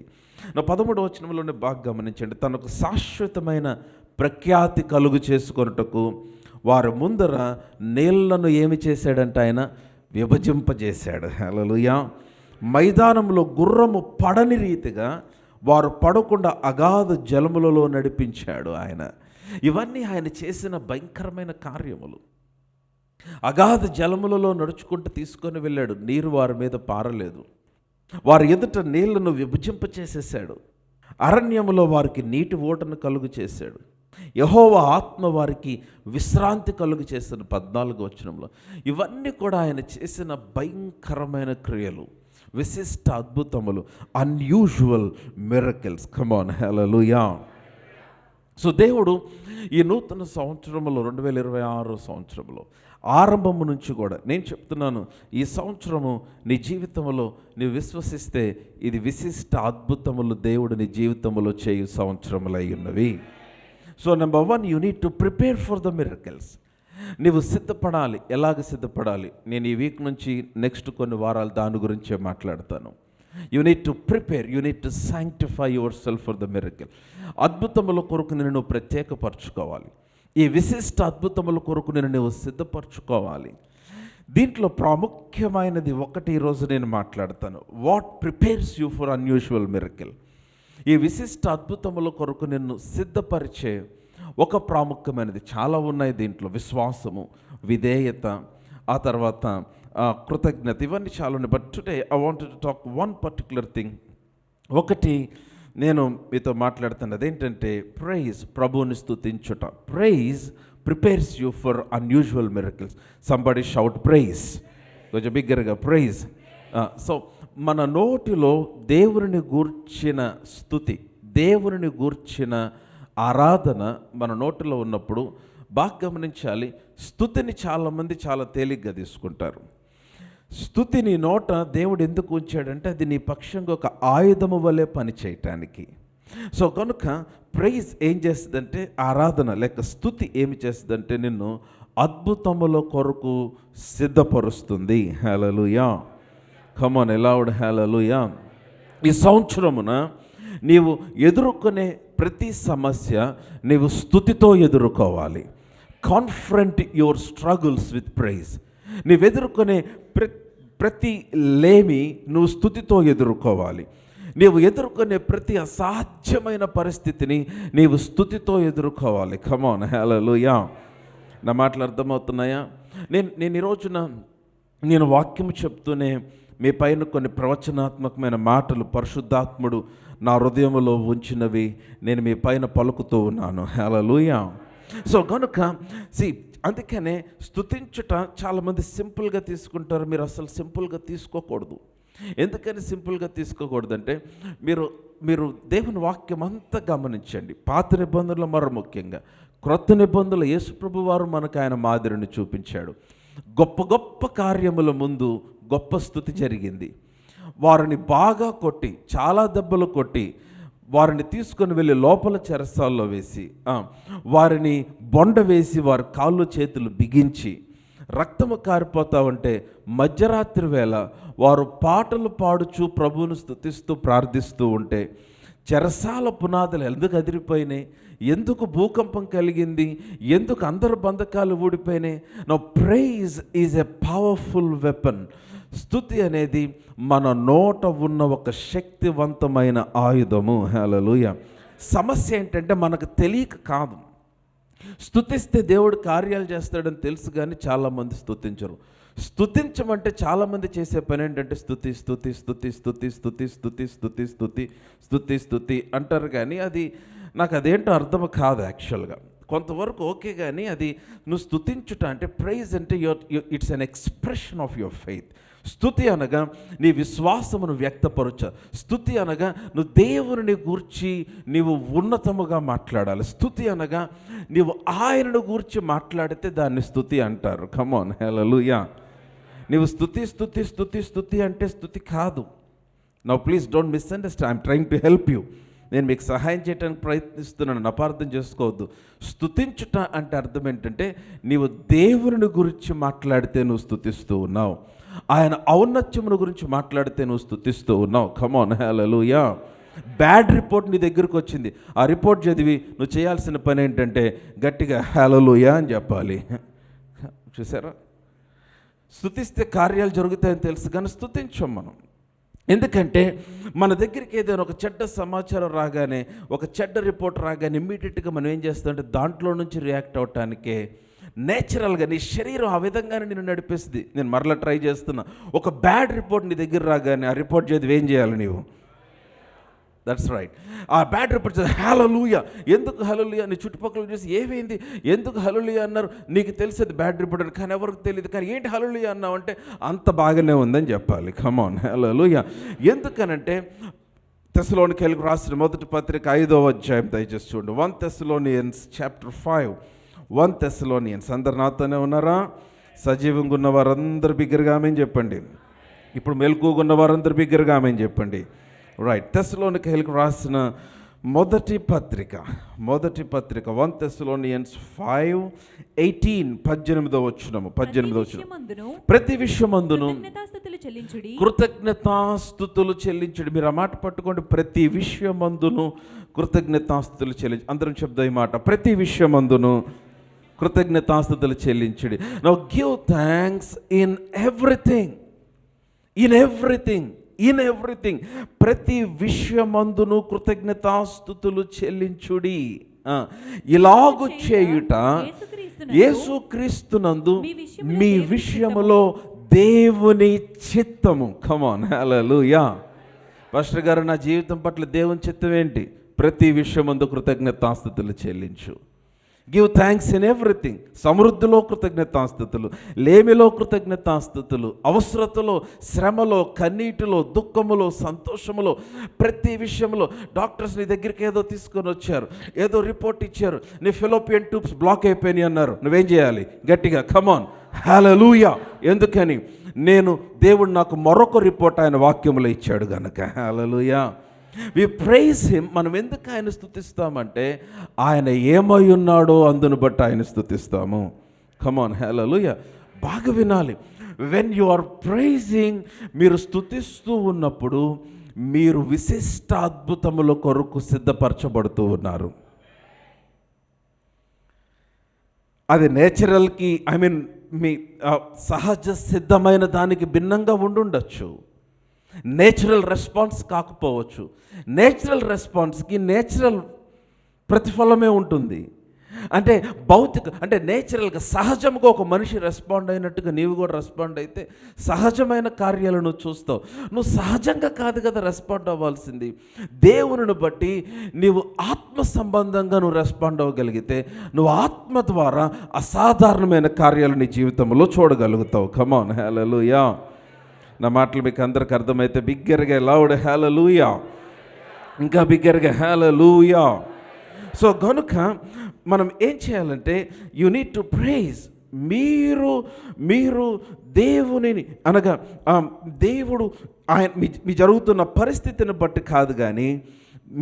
నా 13వ వచనంలోనే బాగా గమనించండి. తనకు శాశ్వతమైన ప్రఖ్యాతి కలుగు చేసుకొనుటకు వారి ముందర నీళ్లను ఏమి చేశాడంటే ఆయన విభజింపజేశాడు. హల్లెలూయా. మైదానంలో గుర్రము పడని రీతిగా వారు పడకుండా అగాధ జలములలో నడిపించాడు ఆయన. ఇవన్నీ ఆయన చేసిన భయంకరమైన కార్యములు. అగాధ జలములలో నడుచుకుంటూ తీసుకొని వెళ్ళాడు. నీరు వారి మీద పారలేదు. వారి ఎదుట నీళ్లను విభజింపచేసేసాడు. అరణ్యములో వారికి నీటి ఓటను కలుగు చేశాడు. యెహోవా ఆత్మ వారికి విశ్రాంతి కలుగు చేసిన 14వ వచనంలో. ఇవన్నీ కూడా ఆయన చేసిన భయంకరమైన క్రియలు, విశిష్ట అద్భుతములు, unusual miracles. Come on, hallelujah. So దేవుడు ఈ నూతన సంవత్సరంలో 2026 సంవత్సరంలో ఆరంభము నుంచి కూడా నేను చెప్తున్నాను, ఈ సంవత్సరము నీ జీవితంలో నీవు విశ్వసిస్తే ఇది విశిష్ట అద్భుతములు దేవుడు నీ జీవితంలో చేయు సంవత్సరములై ఉన్నవి. So number 1, you need to prepare for the miracles. నీవు సిద్ధపడాలి. ఎలాగ సిద్ధపడాలి? నేను ఈ వీక్ నుంచి నెక్స్ట్ కొన్ని వారాలు దాని గురించే మాట్లాడతాను. You need to prepare, you need to sanctify yourself for the miracle. అద్భుతముల కొరకు నేను ప్రత్యేకపరచుకోవాలి. ఈ విశిష్ట అద్భుతముల కొరకు నేను సిద్ధపరచుకోవాలి. దీంట్లో ప్రాముఖ్యమైనది ఒకటి ఈరోజు నేను మాట్లాడతాను. What prepares you for unusual miracle? ఈ విశిష్ట అద్భుతముల కొరకు నిన్ను సిద్ధపరిచే ఒక ప్రాముఖ్యమైనది చాలా ఉన్నాయి దీంట్లో. విశ్వాసము, విధేయత, ఆ తర్వాత కృతజ్ఞత, ఇవన్నీ చాలా ఉన్నాయి. But today I wanted to talk one particular thing. ఒకటి నేను మీతో మాట్లాడుతున్నది అదేంటంటే ప్రైజ్, ప్రభువుని స్తుతించుట. Praise prepares you for unusual miracles. Somebody shout praise, కొంచెం బిగ్గరగా ప్రైజ్. సో మన నోటిలో దేవుని గూర్చిన స్తుతి, దేవుని గూర్చిన ఆరాధన మన నోటిలో ఉన్నప్పుడు బాగా గమనించాలి. స్తుతిని చాలామంది చాలా తేలిగ్గా తీసుకుంటారు. స్తుతిని నోట దేవుడు ఎందుకు ఉంచాడంటే అది నీ పక్షంగా ఒక ఆయుధము వలె పని చేయటానికి. సో కనుక ప్రైజ్ ఏం చేస్తుందంటే, ఆరాధన లేక స్తుతి ఏమి చేస్తుందంటే నిన్ను అద్భుతముల కొరకు సిద్ధపరుస్తుంది. హల్లెలూయా. కమ్ ఆన్, లౌడ్ హల్లెలూయా. ఈ సంవత్సరమున నీవు ఎదుర్కొనే ప్రతి సమస్య నీవు స్తుతితో ఎదుర్కోవాలి. కాన్ఫ్రంట్ యువర్ స్ట్రగుల్స్ విత్ ప్రైజ్. నీవు ఎదుర్కొనే ప్రతి లేమి నువ్వు స్తుతితో ఎదుర్కోవాలి. నీవు ఎదుర్కొనే ప్రతి అసాధ్యమైన పరిస్థితిని నీవు స్తుతితో ఎదుర్కోవాలి. Come on, hallelujah. నా మాటలు అర్థమవుతున్నాయా? నేను ఈ రోజున నేను వాక్యం చెప్తూనే మీ పైన కొన్ని ప్రవచనాత్మకమైన మాటలు పరిశుద్ధాత్ముడు నా హృదయంలో ఉంచినవి నేను మీ పైన పలుకుతూ ఉన్నాను. హల్లెలూయా. సో కనుక అందుకనే స్తుతించుట చాలామంది సింపుల్గా తీసుకుంటారు. మీరు అసలు సింపుల్గా తీసుకోకూడదు. ఎందుకని సింపుల్గా తీసుకోకూడదంటే మీరు దేవుని వాక్యం అంతా గమనించండి. పాత నిబంధనలు మరో ముఖ్యంగా క్రొత్త నిబంధనలు యేసుప్రభు వారు మనకు ఆయన మాదిరిని చూపించాడు. గొప్ప గొప్ప కార్యముల ముందు గొప్ప స్తుతి జరిగింది. వారిని బాగా కొట్టి, చాలా దెబ్బలు కొట్టి, వారిని తీసుకొని వెళ్ళి లోపల చెరసాల్లో వేసి, వారిని బొండ వేసి, వారి కాళ్ళు చేతులు బిగించి రక్తము కారిపోతా ఉంటే మధ్యరాత్రి వేళ వారు పాటలు పాడుచు ప్రభువును స్తుతిస్తూ ప్రార్థిస్తూ ఉంటే చెరసాల పునాదులు ఎందుకు అదిరిపోయినాయి? ఎందుకు భూకంపం కలిగింది? ఎందుకు అందరు బంధకాలు ఊడిపోయినాయి? Now praise is a powerful weapon. స్తుతి అనేది మన నోట ఉన్న ఒక శక్తివంతమైన ఆయుధము. హల్లెలూయా. సమస్య ఏంటంటే మనకు తెలియక కాదు. స్తుతిస్తే దేవుడు కార్యాలు చేస్తాడని తెలుసు, కానీ చాలామంది స్తుతించరు. స్తుతించమంటే చాలామంది చేసే పని ఏంటంటే స్తుతి స్తుతి స్తుతి స్తుతి స్తుతి స్తుతి స్తుతి స్తుతి స్తుతి స్తుతి అంటారు, కానీ అది నాకు అదేంటో అర్థం కాదు యాక్చువల్గా. కొంతవరకు ఓకే, కానీ అది నువ్వు స్తుతించుట అంటే ప్రైజ్ అంటే it's an expression of your faith. స్తుతి అనగా నీ విశ్వాసమును వ్యక్తపరచ. స్తుతి అనగా నువ్వు దేవుని గూర్చి నీవు ఉన్నతముగా మాట్లాడాలి. స్తుతి అనగా నీవు ఆయనను గూర్చి మాట్లాడితే దాన్ని స్తుతి అంటారు. కమ్ ఆన్, హల్లెలూయా. నీవు స్తుతి స్తుతి స్తుతి స్తుతి అంటే స్తుతి కాదు. Now please don't misunderstand, I'm trying to help you. నేను మీకు సహాయం చేయడానికి ప్రయత్నిస్తున్నాను, అపార్థం చేసుకోవద్దు. స్తుతించుట అంటే అర్థం ఏంటంటే నీవు దేవుని గురించి మాట్లాడితే నువ్వు స్తుతిస్తూ ఉన్నావు. ఆయన ఔన్నత్యమును గురించి మాట్లాడితే నువ్వు స్తుతిస్తూ ఉన్నావు. Come on, hallelujah. Bad report నీ దగ్గరకు వచ్చింది, ఆ రిపోర్ట్ చదివి నువ్వు చేయాల్సిన పని ఏంటంటే గట్టిగా హల్లెలూయా అని చెప్పాలి. చూసారా? స్తుతిస్తే కార్యాలు జరుగుతాయని తెలుసు, కానీ స్తుతించాం మనం. ఎందుకంటే మన దగ్గరికి ఏదైనా ఒక చెడ్డ సమాచారం రాగానే, ఒక చెడ్డ రిపోర్ట్ రాగానే ఇమ్మీడియట్గా మనం ఏం చేస్తామంటే దాంట్లో నుంచి రియాక్ట్ అవటానికే నేచురల్గా నీ శరీరం ఆ విధంగానే నిన్ను నడిపిస్తుంది. నేను మరలా ట్రై చేస్తున్నా. ఒక బ్యాడ్ రిపోర్ట్ నీ దగ్గర రాగానే ఆ రిపోర్ట్ చదివి ఏం చేయాలి నీవు? That's right. ఆ బ్యాడ్ రిపోర్ట్ హల్లెలూయా. ఎందుకు హల్లెలూయా? నీ చుట్టుపక్కల చూసి ఏమైంది, ఎందుకు హల్లెలూయా అన్నారు? నీకు తెలిసేది బ్యాడ్ రిపోర్ట్ అని, కానీ ఎవరికి తెలియదు. కానీ ఏంటి హల్లెలూయా అన్నావు అంటే అంత బాగానే ఉందని చెప్పాలి. కమ్ ఆన్, హల్లెలూయా. ఎందుకనంటే తెస్సలోనికైలకు రాసిన మొదటి పత్రిక 5వ అధ్యాయం దయచేసి చూడండి. 1 Thessalonians chapter 5. 1 Thessalonians. అందరు నాతోనే ఉన్నారా? సజీవంగా ఉన్న వారందరూ బిగ్గరగా ఆమేన్ చెప్పండి. ఇప్పుడు మెలకువగా ఉన్న వారందరూ బిగ్గరగా ఆమేన్ చెప్పండి. రైట్. తెస్సలోనికైలకు రాసిన మొదటి పత్రిక 1 Thessalonians 5:18. 18వ వచనం. ప్రతి విషయమందును కృతజ్ఞతాస్తుతులు చెల్లించుడి. మీరు ఆ మాట పట్టుకోండి. ప్రతి విషయమందును కృతజ్ఞతాస్తుతులు చెల్లించు. అందరం చెప్దాం ఈ మాట. ప్రతి విషయమందును కృతజ్ఞతాస్తుతులు చెల్లించుడి. Now give thanks in everything. In everything. ప్రతి విషయమందును కృతజ్ఞతాస్తుతులు చెల్లించుడి. ఇలాగు చేయుట యేసుక్రీస్తునందు మీ విషయములో దేవుని చిత్తము. Come on, hallelujah. పాస్టర్ గారు, నా జీవితం పట్ల దేవుని చిత్తం ఏంటి? ప్రతి విషయమందు కృతజ్ఞతాస్తుతులు చెల్లించు. Give thanks in everything. సమృద్ధిలో కృతజ్ఞతాస్తుతులు, లేమిలో కృతజ్ఞతాస్తుతులు, అవసరతలో, శ్రమలో, కన్నీటిలో, దుఃఖములో, సంతోషములో, ప్రతి విషయంలో. డాక్టర్స్ నీ దగ్గరికి ఏదో తీసుకొని వచ్చారు, ఏదో రిపోర్ట్ ఇచ్చారు, నీ ఫెలోపియన్ ట్యూబ్స్ బ్లాక్ అయిపోయినాయి అన్నారు. నువ్వేం చేయాలి? గట్టిగా కమ్ ఆన్, హల్లెలూయా. ఎందుకని? దేవుడు నాకు మరొక రిపోర్ట్ ఆయన వాక్యములో ఇచ్చాడు గనక. హల్లెలూయా. We praise him. మనం ఎందుకు ఆయన స్తుతిస్తామంటే ఆయన ఏమై ఉన్నాడో అందును బట్టి ఆయన స్తుతిస్తాము. కమ్ ఆన్, హల్లెలూయా. బాగా వినాలి. వెన్ యు ఆర్ ప్రైజింగ్, మీరు స్తుతిస్తూ ఉన్నప్పుడు మీరు విశిష్ట అద్భుతముల కొరకు సిద్ధపరచబడుతూ ఉన్నారు. అది నేచురల్కి మీ సహజ సిద్ధమైన దానికి భిన్నంగా ఉండుండొచ్చు. నేచురల్ రెస్పాన్స్ కాకపోవచ్చు. నేచురల్ రెస్పాన్స్కి నేచురల్ ప్రతిఫలమే ఉంటుంది. అంటే అంటే నేచురల్గా సహజంగా ఒక మనిషి రెస్పాండ్ అయినట్టుగా నీవు కూడా రెస్పాండ్ అయితే సహజమైన కార్యాలను చూస్తావు. నువ్వు సహజంగా కాదు కదా రెస్పాండ్ అవ్వాల్సింది. దేవుని బట్టి నీవు ఆత్మ సంబంధంగా నువ్వు రెస్పాండ్ అవ్వగలిగితే నువ్వు ఆత్మ ద్వారా అసాధారణమైన కార్యాలు నీ జీవితంలో చూడగలుగుతావు. Come on, hallelujah. నా మాటలు మీకు అందరికి అర్థమైతే బిగ్గరగా లౌడ్ హల్లెలూయా, ఇంకా బిగ్గరగా హల్లెలూయా. సో కనుక మనం ఏం చేయాలంటే యు నీడ్ టు ప్రైజ్. మీరు దేవునిని అనగా దేవుడు ఆయన మీ జరుగుతున్న పరిస్థితిని బట్టి కాదు, కానీ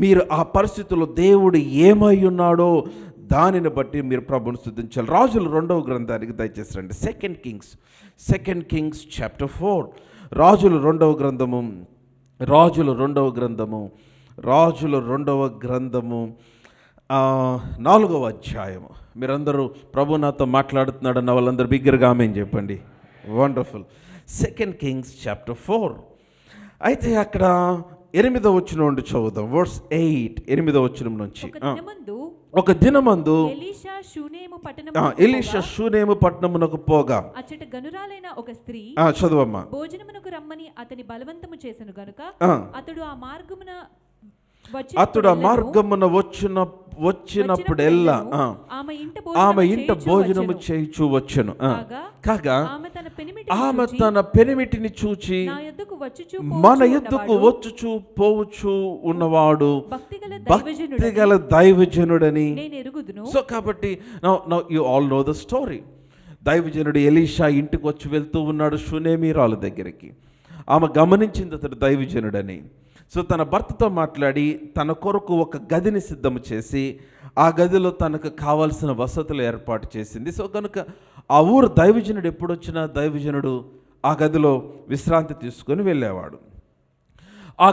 మీరు ఆ పరిస్థితుల్లో దేవుడు ఏమై ఉన్నాడో దానిని బట్టి మీరు ప్రభువుని స్తుతించాలి. రాజుల 2వ గ్రంథానికి దయచేసి రండి. 2 Kings chapter 4. రాజుల 2వ గ్రంథము 4వ అధ్యాయము. మీరందరూ ప్రభు నాతో మాట్లాడుతున్నాడన్న వాళ్ళందరూ బిగ్గరగా ఆమేన్ చెప్పండి. వండర్ఫుల్. 2 Kings chapter 4. అయితే అక్కడ 8వ వచనం నుండి చదువుదాం. వర్స్ 8, 8వ వచనం నుంచి. ఒక దినమందు ఎలీషా షూనేము పట్టణమునకు పోగా అచ్చట గనురాలైన ఒక స్త్రీ చదువమ్మా భోజనమునకు రమ్మని అతని బలవంతము చేసెను గనుక అతడు ఆ మార్గమున వచ్చినప్పుడెల్లా ఆమె ఇంట భోజనము చేయుచు వచ్చెను. కాగా ఆమె తన పెనిమిటిని చూచి మన ఎద్దుకు వచ్చుచు పోవచ్చు ఉన్నవాడు భక్తిగల దైవజనుడని. సో కాబట్టి you all know the story. దైవజనుడు ఎలీషా ఇంటికి వచ్చి వెళ్తూ ఉన్నాడు షూనేమీరాలు దగ్గరికి. ఆమె గమనించింది అతడు దైవజనుడని. సో తన భర్తతో మాట్లాడి తన కొరకు ఒక గదిని సిద్ధం చేసి ఆ గదిలో తనకు కావాల్సిన వసతులు ఏర్పాటు చేసింది. సో కనుక ఆ ఊరు దైవజనుడు ఎప్పుడొచ్చినా దైవజనుడు ఆ గదిలో విశ్రాంతి తీసుకొని వెళ్ళేవాడు. ఆ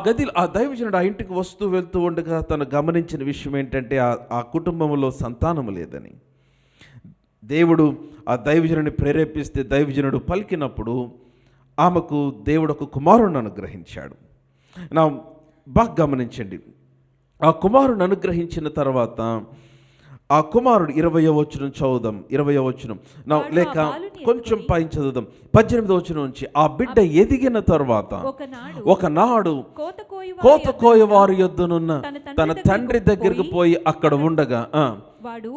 దైవజనుడు ఆ ఇంటికి వస్తూ వెళ్తూ ఉండగా తను గమనించిన విషయం ఏంటంటే ఆ కుటుంబంలో సంతానము లేదని. దేవుడు ఆ దైవజనుడిని ప్రేరేపిస్తే దైవజనుడు పలికినప్పుడు ఆమెకు దేవుడు ఒక కుమారుణ్ణి అనుగ్రహించాడు. నా బాగా గమనించండి. ఆ కుమారుని అనుగ్రహించిన తర్వాత ఆ కుమారుడు 20వ వచనం చదువుదాం. 20వ వచనం లేక కొంచెం పైన చదువుదాం. 18వ వచనం నుంచి, ఆ బిడ్డ ఎదిగిన తర్వాత ఒకనాడు కోత కోయవారి యొద్దనున్న తన తండ్రి దగ్గరికి పోయి అక్కడ ఉండగా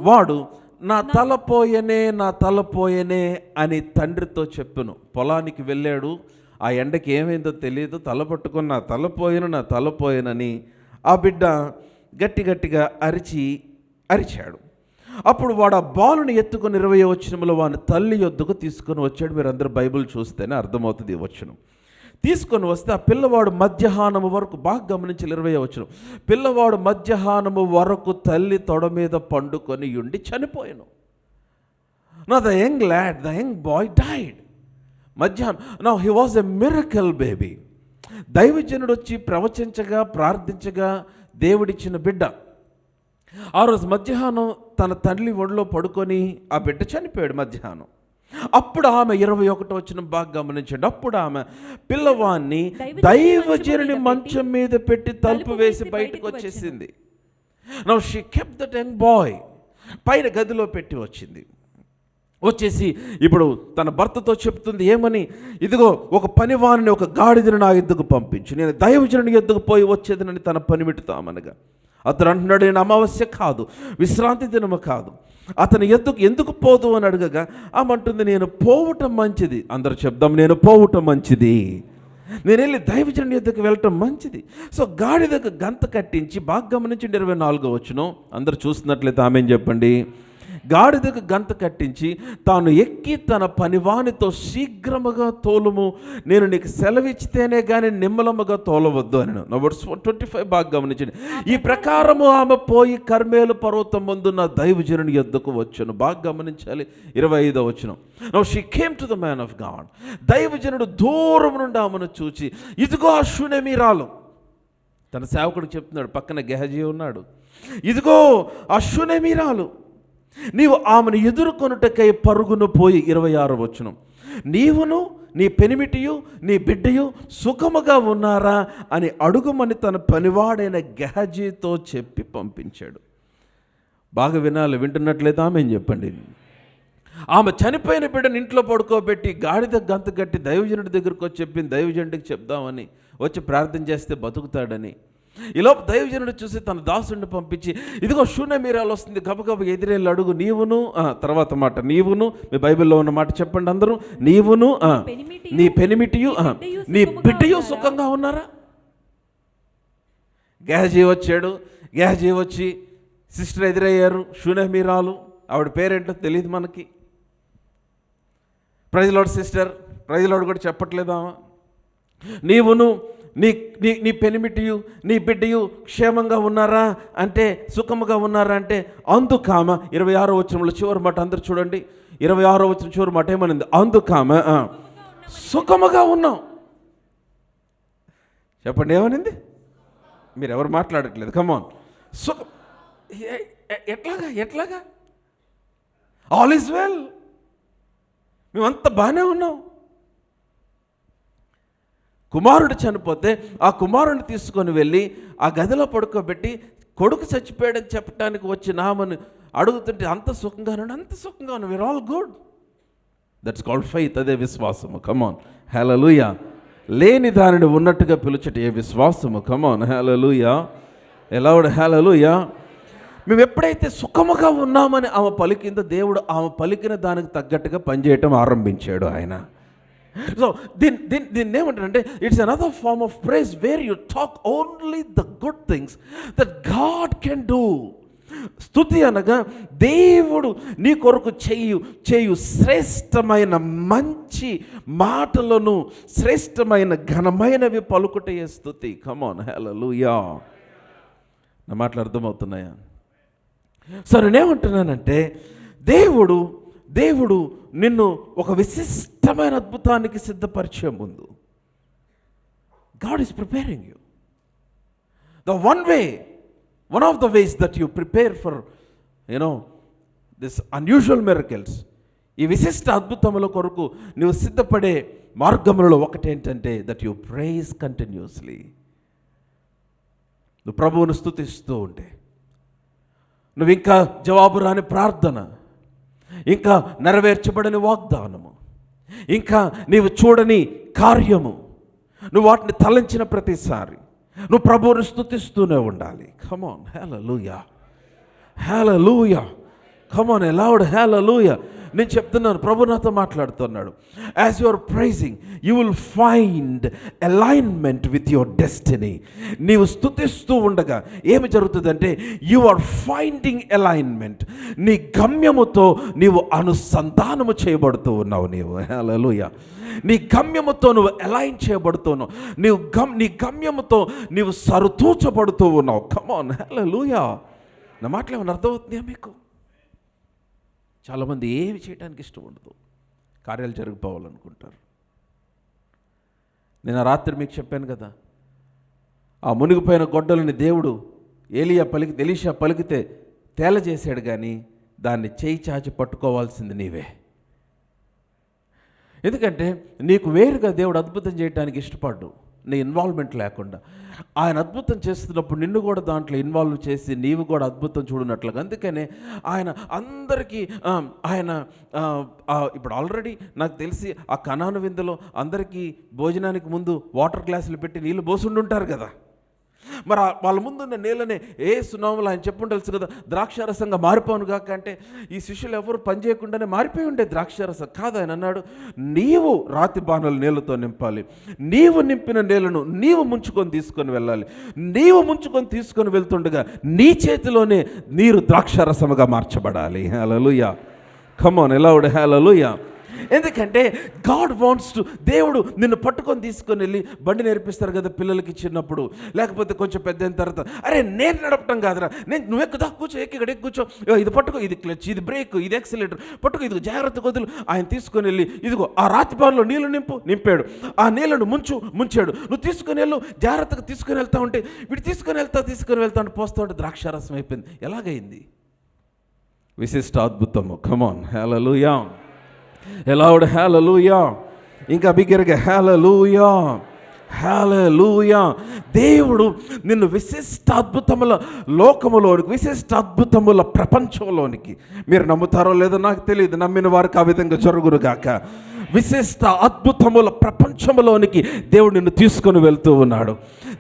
వాడు నా తల పోయనే అని తండ్రితో చెప్పును. పొలానికి వెళ్ళాడు, ఆ ఎండకి ఏమైందో తెలియదు, తల పట్టుకుని నా తల పోయనని ఆ బిడ్డ గట్టిగా అరిచాడు. అప్పుడు వాడు ఆ బాలుని ఎత్తుకొని 20వ వచనంలో వాని తల్లి యొద్దకు తీసుకొని వచ్చాడు. మీరు అందరూ బైబిల్ చూస్తేనే అర్థమవుతుంది ఈ వచనం. తీసుకొని వస్తే ఆ పిల్లవాడు మధ్యాహ్నము వరకు, బాగా గమనించి 20వ వచనం, పిల్లవాడు మధ్యాహ్నము వరకు తల్లి తొడ మీద పండుకొని ఉండి చనిపోయాను. నా ద యంగ్ బాయ్ డైడ్. మధ్యాహ్నం he was a miracle baby. దైవజనుడు వచ్చి ప్రవచించగా ప్రార్థించగా దేవుడిచ్చిన బిడ్డ ఆ రోజు మధ్యాహ్నం తన తల్లి ఒడిలో పడుకొని ఆ బిడ్డ చనిపోయాడు మధ్యాహ్నం. అప్పుడు ఆమె 21వ వచనం బాగా గమనించండి. అప్పుడు ఆమె పిల్లవాన్ని దైవజనుని మంచం మీద పెట్టి తలుపు వేసి బయటకు వచ్చేసింది. Now she kept that young boy, పైన గదిలో పెట్టి వచ్చింది. వచ్చేసి ఇప్పుడు తన భర్తతో చెప్తుంది ఏమని, ఇదిగో ఒక పనివాణిని, ఒక గాడిదను నా ఎద్దుకు పంపించు, నేను దైవజనుని ఎద్దుకు పోయి వచ్చేదనని తన పనిమిట్టుతామనగా, అతను అంటున్నాడు, నేను అమావాస్య కాదు, విశ్రాంతి దినము కాదు, అతను ఎందుకు పోదు అని అడగగా ఆమంటుంది, నేను పోవటం మంచిది. అందరూ చెప్దాం, నేను పోవటం మంచిది, నేను వెళ్ళి దైవజనుని ఎద్దుకు వెళ్ళటం మంచిది. సో గాడిదకు గంత కట్టించి, బాగా గమనించండి 24వ వచనం, అందరు చూస్తున్నట్లయితే ఆమెను చెప్పండి. గాడిదకు గంత కట్టించి తాను ఎక్కి తన పనివానితో శీఘ్రముగా తోలుము, నేను నీకు సెలవిచ్చితేనే కానీ నిమ్మలముగా తోలవద్దు అని. వర్స్ 25 బాగా గమనించండి. ఈ ప్రకారము ఆమె పోయి కర్మేలు పర్వతం ముందున్న దైవజనుని యొద్దకు వచ్చును. బాగా గమనించాలి 25వ వచనం. Now she came to the man of God. దైవజనుడు దూరం నుండి ఆమెను చూచి, ఇదిగో ఆ శూనేమీరాలు, తన సేవకుడికి చెప్తున్నాడు, పక్కన గెహజీ ఉన్నాడు, ఇదిగో ఆ శూనేమీరాలు, నీవు ఆమెను ఎదుర్కొనుటకై పరుగును పోయి 26వ వచనం, నీవును నీ పెనిమిటియు నీ బిడ్డయు సుఖముగా ఉన్నారా అని అడుగుమని తన పనివాడైన గెహజీతో చెప్పి పంపించాడు. బాగా వినాలి, వింటున్నట్లయితే ఆమె చెప్పండి. ఆమె చనిపోయిన బిడ్డను ఇంట్లో పడుకోబెట్టి గాడిద గంత కట్టి దైవజనుడి దగ్గరకు వచ్చి చెప్పింది, దైవజనుడికి చెప్దామని, వచ్చి ప్రార్థన చేస్తే బతుకుతాడని. ఈలోపు దైవజనుడు చూసి తన దాసుడిని పంపించి, ఇదిగో శూనేమీరాలు వస్తుంది, గబగబ ఎదిరేళ్ళు అడుగు, నీవును తర్వాత మాట, నీవును, మీ బైబిల్లో ఉన్న మాట చెప్పండి అందరూ, నీవును నీ పెనిమిటియు నీ బిడ్డయు సుఖంగా ఉన్నారా. గెహజీ వచ్చాడు. గెహజీ వచ్చి సిస్టర్ ఎదురయ్యారు, శూనేమీరాలు, ఆవిడ పేరేంటో తెలియదు మనకి. Praise Lord sister, praise Lord కూడా చెప్పట్లేదా. నీవును నీ పెనిమిటియు నీ బిడ్డయు క్షేమంగా ఉన్నారా అంటే, సుఖముగా ఉన్నారా అంటే, అందుకామ 26వ వచనంలో చివరి మాట అందరు చూడండి. 26వ వచనం చివరి మాట ఏమనింది, అందుకామ సుఖముగా ఉన్నాం. చెప్పండి ఏమనింది, మీరు ఎవరు మాట్లాడట్లేదు, కమాన్. సుఖం ఎట్లాగా ఆల్ ఈజ్ వెల్, మేమంతా బాగానే ఉన్నాం. కుమారుడు చనిపోతే ఆ కుమారుడిని తీసుకొని వెళ్ళి ఆ గదిలో పడుకోబెట్టి, కొడుకు చచ్చిపోయాడని చెప్పడానికి వచ్చిన ఆమెను అడుగుతుంటే, అంత సుఖంగా ఉన్నాడు, we are all good. That's called faith, అదే విశ్వాసము. కమాన్ హల్లెలూయా. లేని దానిని ఉన్నట్టుగా పిలుచట ఏ విశ్వాసము. కమాన్ హల్లెలూయా. ఎలా హల్లెలూయా. మేము ఎప్పుడైతే సుఖముగా ఉన్నామని ఆమె పలికిందో, దేవుడు ఆమె పలికిన దానికి తగ్గట్టుగా పనిచేయటం ఆరంభించాడు ఆయన. సో దీన్ని ఏమంటారంటే, it's another form of praise where you talk only the good things that God can do. స్తుతి అనగా దేవుడు నీ కొరకు చేయు శ్రేష్టమైన మంచి మాటలను, శ్రేష్టమైన ఘనమైనవి పలుకుటయే స్తుతి. కమాన్ హల్లెలూయా. నా మాటలు అర్థమవుతున్నాయా? సో నేనేమంటున్నానంటే, దేవుడు నిన్ను ఒక విశిష్టమైన అద్భుతానికి సిద్ధపరిచే ముందు, God is preparing you. one of the ways that you prepare for this unusual miracles, ఈ విశిష్ట అద్భుతముల కొరకు నువ్వు సిద్ధపడే మార్గములలో ఒకటేంటంటే, దట్ యు ప్రైజ్ కంటిన్యూస్లీ. నువ్వు ప్రభువును స్తుతిస్తూ ఉంటే, నువ్వు ఇంకా జవాబు రాని ప్రార్థన, ఇంకా నెరవేర్చబడని వాగ్దానము, ఇంకా నీవు చూడని కార్యము, నువ్వు వాటిని తలంచిన ప్రతిసారి నువ్వు ప్రభువును స్తుతిస్తూనే ఉండాలి. Come on, hallelujah, hallelujah, come on, loud hallelujah. నేను చెప్తున్నాను, ప్రభు నాతో మాట్లాడుతున్నాడు. As you are praising you will find alignment with your destiny. నీవు స్తుతిస్తూ ఉండగా ఏమి జరుగుతుందంటే యు ఆర్ ఫైండింగ్ అలైన్మెంట్. నీ గమ్యముతో నీవు అనుసంధానము చేయబడుతూ ఉన్నావు. నీవు హల్లెలూయా, నీ గమ్యముతో నువ్వు అలైన్ చేయబడుతున్నావు. నీ గమ్యముతో నీవు సరితూచబడుతూ ఉన్నావు. కమాన్, హల్లెలూయా. నా మాటలు ఏమైనా అర్థమవుతున్నాయా మీకు? చాలామంది ఏమి చేయడానికి ఇష్టం ఉండదు, కార్యాలు జరిగిపోవాలనుకుంటారు. నేను రాత్రి మీకు చెప్పాను కదా, ఆ మునిగిపోయిన గొడ్డలని దేవుడు ఎలీషా పలికితే తేలజేశాడు, కానీ దాన్ని చేయి చాచి పట్టుకోవాల్సింది నీవే. ఎందుకంటే నీకు వేరుగా దేవుడు అద్భుతం చేయడానికి ఇష్టపడ్డు, నీ ఇన్వాల్వ్మెంట్ లేకుండా. ఆయన అద్భుతం చేస్తున్నప్పుడు నిన్ను కూడా దాంట్లో ఇన్వాల్వ్ చేసి నీవు కూడా అద్భుతం చూడనట్లుగా. అందుకనే ఆయన అందరికీ ఇప్పుడు ఆల్రెడీ నాకు తెలిసి ఆ కనాను విందులో అందరికీ భోజనానికి ముందు వాటర్ గ్లాసులు పెట్టి నీళ్ళు పోసుండుంటారు కదా. మరి వాళ్ళ ముందున్న నీళ్ళనే సునాములు ఆయన చెప్పుండాల్సి కదా, ద్రాక్షారసంగా మారిపోను కాక అంటే ఈ శిష్యులు ఎవరు పని చేయకుండానే మారిపోయి ఉండే ద్రాక్షారసం కాదు. ఆయన అన్నాడు, నీవు రాతి బాణలు నీళ్ళతో నింపాలి, నీవు నింపిన నీళ్ళను నీవు ముంచుకొని తీసుకొని వెళ్ళాలి. నీవు ముంచుకొని తీసుకొని వెళ్తుండగా నీ చేతిలోనే నీరు ద్రాక్షారసముగా మార్చబడాలి. హల్లెలూయా, కమ్ ఆన్, లౌడ్ హల్లెలూయా. ఎందుకంటే గాడ్ వాంట్స్ టు, దేవుడు నిన్ను పట్టుకొని తీసుకొని వెళ్ళి బండి నేర్పిస్తారు కదా పిల్లలకి చిన్నప్పుడు, లేకపోతే కొంచెం పెద్ద అయిన తర్వాత, అరే నేను నడపటం కాదురా, నువ్వు ఎక్కుదా, కూర్చో, ఇక్కడ కూర్చో, ఇది పట్టుకో, ఇది క్లచ్, ఇది బ్రేక్, ఇది యాక్సిలేటర్ పట్టుకో, ఇదిగో జాగ్రత్త కొద్దులు. ఆయన తీసుకొని వెళ్ళి ఇదిగో ఆ రాతి పాలలో నీళ్ళు నింపాడు, ఆ నీళ్ళను ముంచాడు. నువ్వు తీసుకొని వెళ్ళు, జాగ్రత్తగా తీసుకొని వెళ్తా ఉంటే వీడు తీసుకొని వెళ్తా ఉంటే పోస్తూ ఉంటే ద్రాక్షారసం అయిపోయింది. ఎలాగైంది? విశిష్ట అద్భుతము. కమాన్, హల్లెలూయా, లౌడ్ హల్లెలూయా. ఇంకా బిగ్గరగా హల్లెలూయా, హల్లెలూయా. దేవుడు నిన్ను విశిష్ట అద్భుతముల లోకములోనికి, విశిష్ట అద్భుతముల ప్రపంచంలోనికి, మీరు నమ్ముతారో లేదో నాకు తెలియదు, నమ్మిన వారికి ఆ విధంగా జరుగురుగాక, విశిష్ట అద్భుతముల ప్రపంచంలోనికి దేవుడు నిన్ను తీసుకొని వెళ్తూ ఉన్నాడు.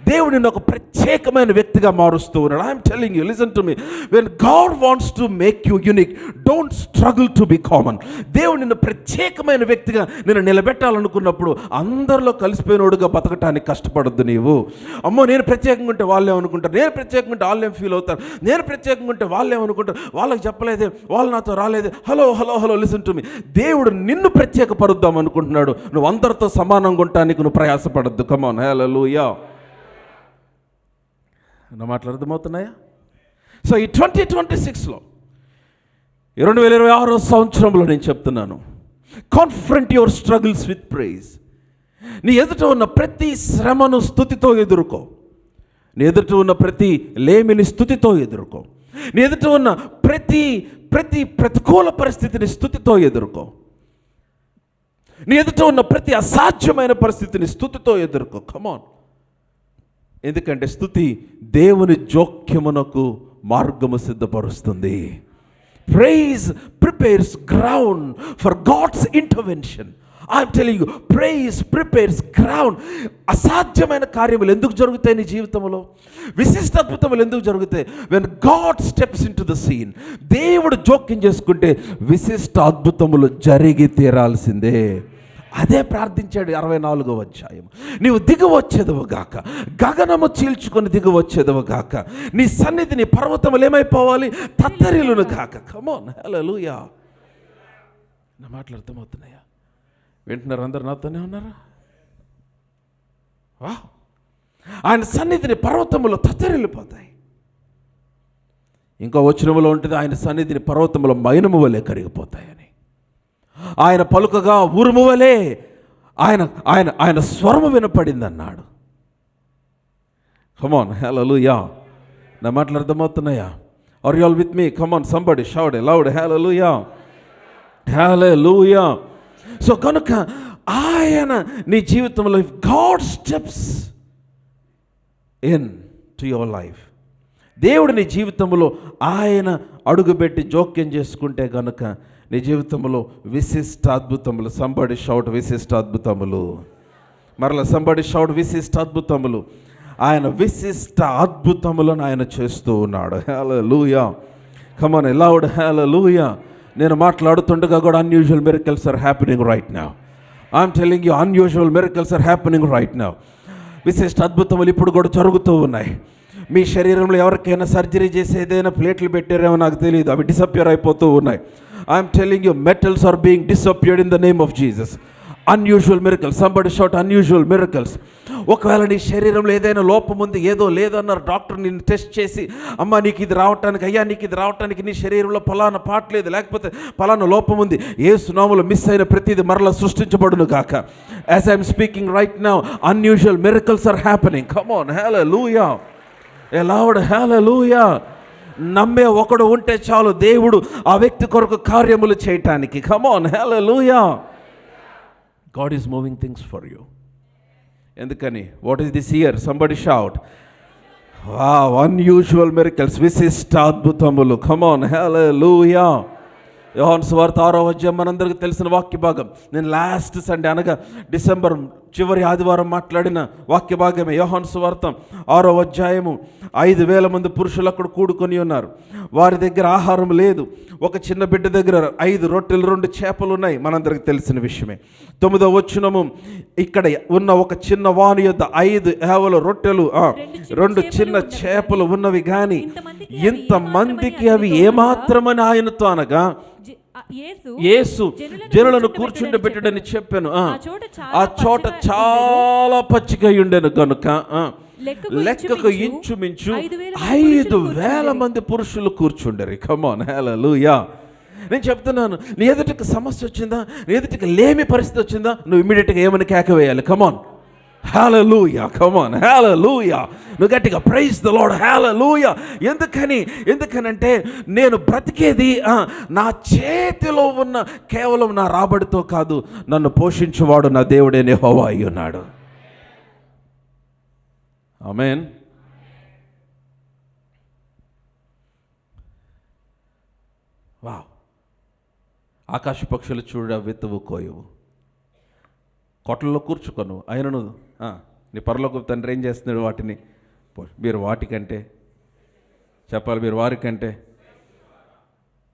దేవుడు నిన్ను ఒక ప్రత్యేకమైన వ్యక్తిగా మారుస్తూ ఉన్నాడు. I'm telling you, listen to me, when God wants to make you unique, don't struggle to be common. దేవుడు నిన్ను ప్రత్యేకమైన వ్యక్తిగా నిన్ను నిలబెట్టాలనుకున్నప్పుడు అందరిలో కలిసిపోయినోడుగా బతకటానికి కష్టపడద్దు. నీవు అమ్మో నేను ప్రత్యేకంగా ఉంటే వాళ్ళే అనుకుంటారు, నేను ప్రత్యేకంగా ఉంటే వాళ్ళేం ఫీల్ అవుతారు, నేను ప్రత్యేకంగా ఉంటే వాళ్ళేమనుకుంటారు, వాళ్ళకి చెప్పలేదే, వాళ్ళు నాతో రాలేదే. Hello hello hello, listen to me. దేవుడు నిన్ను ప్రత్యేకపరుద్దాం అనుకుంటున్నాడు. నువ్వు అందరితో సమానంగా ఉండటానికి నువ్వు ప్రయాసపడద్దు. కమాన్, హల్లెలూయా. నా మాటలు అర్థమవుతున్నాయా? సో ఈ 2026లో 2026 సంవత్సరంలో నేను చెప్తున్నాను, కాన్ఫ్రంట్ యువర్ స్ట్రగుల్స్ విత్ ప్రైజ్. నీ ఎదుట ఉన్న ప్రతి శ్రమను స్తుతితో ఎదుర్కో. నీ ఎదుట ఉన్న ప్రతి లేమిని స్తుతితో ఎదుర్కో. నీ ఎదుట ఉన్న ప్రతి ప్రతికూల పరిస్థితిని స్తుతితో ఎదుర్కో. నీ ఎదుట ఉన్న ప్రతి అసాధ్యమైన పరిస్థితిని స్తుతితో ఎదుర్కో. కమాన్. ఎందుకంటే స్తుతి దేవుని జోక్యమునకు మార్గము సిద్ధపరుస్తుంది. Praise prepares ground for God's intervention. I'm telling you, praise prepares ground. అసాధ్యమైన కార్యములు ఎందుకు జరుగుతాయి నీ జీవితంలో? విశిష్ట అద్భుతములు ఎందుకు జరుగుతాయి? When God steps into the scene. దేవుడు జోక్యం చేసుకుంటే విశిష్ట అద్భుతములు జరిగి తీరాల్సిందే. అదే ప్రార్థించాడు 64వ అధ్యాయం. నీవు దిగువచ్చేదవు గాక, గగనము చీల్చుకొని దిగువచ్చేదవు గాక, నీ సన్నిధిని పర్వతములు ఏమైపోవాలి? తత్తరిల్లును గాక. కమాన్, హల్లెలూయా. నా మాటలు అర్థమవుతున్నాయా? వింటున్నారు? అందరు నాతోనే ఉన్నారా? ఆయన సన్నిధిని పర్వతములు తత్తరిల్లిపోతాయి. ఇంకో వచనములో ఉంటుంది, ఆయన సన్నిధిని పర్వతముల మైనము వలె కరిగిపోతాయని. ఆయన పలుకగా ఉరుము వలె ఆయన ఆయన ఆయన స్వరము వినపడింది అన్నాడు. కమాన్, హల్లెలూయా. నా మాటలు అర్థమవుతున్నాయా? Are you all with me? Come on, somebody shout loud hallelujah, hallelujah. So కనుక ఆయన నీ జీవితంలో, if God steps into your life. దేవుడు నీ జీవితంలో ఆయన అడుగుపెట్టి జోక్యం చేసుకుంటే కనుక నీ జీవితంలో విశిష్ట అద్భుతములు. సంబడి షౌట్ విశిష్ట అద్భుతములు. మరలా సంబడి షౌట్ విశిష్ట అద్భుతములు. ఆయన విశిష్ట అద్భుతములను ఆయన చేస్తూ ఉన్నాడు. Hallelujah. Come on loud hallelujah. నేను మాట్లాడుతుండగా కూడా unusual miracles are happening right now. I'm telling you, unusual miracles are happening right now. విశిష్ట అద్భుతములు ఇప్పుడు కూడా జరుగుతూ ఉన్నాయి. మీ శరీరంలో ఎవరికైనా సర్జరీ చేసి ఏదైనా ప్లేట్లు పెట్టారేమో నాకు తెలియదు, అవి డిసప్పియర్ అయిపోతూ ఉన్నాయి. I'm telling you, metals are being disappeared in the name of Jesus. Unusual miracles. Somebody shout unusual miracles. ఒకవేళ నీ శరీరంలో ఏదైనా లోపం ఉంది, ఏదో లేదన్నారు డాక్టర్, నిన్ను టెస్ట్ చేసి అమ్మ నీకు ఇది రావటానికి, అయ్యా నీకు ఇది రావటానికి నీ శరీరంలో ఫలానా పార్ట్ లేదు, లేకపోతే ఫలానా లోపం ఉంది, యేసు నామములో మిస్ అయిన ప్రతిదీ మరలా సృష్టించబడును గాక. As I'm speaking right now, unusual miracles are happening. Come on hallelujah. A loud hallelujah. నమ్మే ఒకడు ఉంటే చాలు దేవుడు ఆ వ్యక్తి కొరకు కార్యములు చేయటానికి. Come on hallelujah. God is moving things for you. ఎందుకని? What is this year? Somebody shout. Wow, unusual miracles. విశిష్ట అద్భుతములు. Come on, hallelujah. యోహాను సువార్త 6వ అధ్యాయం మనందరికీ తెలిసిన వాక్య భాగం. నేను లాస్ట్ సండే అనగా డిసెంబర్ చివరి ఆదివారం మాట్లాడిన వాక్య భాగమే. యోహాను సువార్త 6వ అధ్యాయము. 5,000 మంది పురుషులు అక్కడ కూడుకొని ఉన్నారు. వారి దగ్గర ఆహారం లేదు. ఒక చిన్న బిడ్డ దగ్గర 5 రొట్టెలు 2 చేపలు ఉన్నాయి, మనందరికి తెలిసిన విషయమే. 9వ వచనము, ఇక్కడ ఉన్న ఒక చిన్న వాని యొద్ద 5 ఏవల రొట్టెలు 2 చిన్న చేపలు ఉన్నవి కానీ ఇంతమందికి అవి ఏమాత్రమని ఆయనతో అనగా, యేసు జనులను కూర్చుండబెట్టడని చెప్పాను. ఆ చోట చాలా పచ్చిగా ఉండెను కనుక లెక్కకు ఇంచుమించు 5,000 మంది పురుషులు కూర్చుండరు. కమ్ ఆన్ హల్లెలూయా. నేను చెప్తున్నాను, నీ ఎదుటికి సమస్య వచ్చిందా, నీ ఎదుటికి లేమి పరిస్థితి వచ్చిందా, నువ్వు ఇమ్మీడియట్గా ఏమని కేక వేయాలి. Come on hallelujah. Come on hallelujah. నువ్వు గట్టిగా ప్రైజ్ ద లార్డ్ హల్లెలూయా. ఎందుకనంటే నేను బ్రతికేది నా చేతిలో ఉన్న కేవలం నా రాబడితో కాదు, నన్ను పోషించువాడు నా దేవుడే యెహోవా అయి ఉన్నాడు. ఆమేన్. వావ్. ఆకాశ పక్షులు చూడ విత్తవు కోయవు, కొట్లలో కూర్చుకొను, ఆయనను నీ పరలోకపు తండ్రి ఏం చేస్తున్నాడు వాటిని. మీరు వాటికంటే చెప్పాలి, మీరు వారికంటే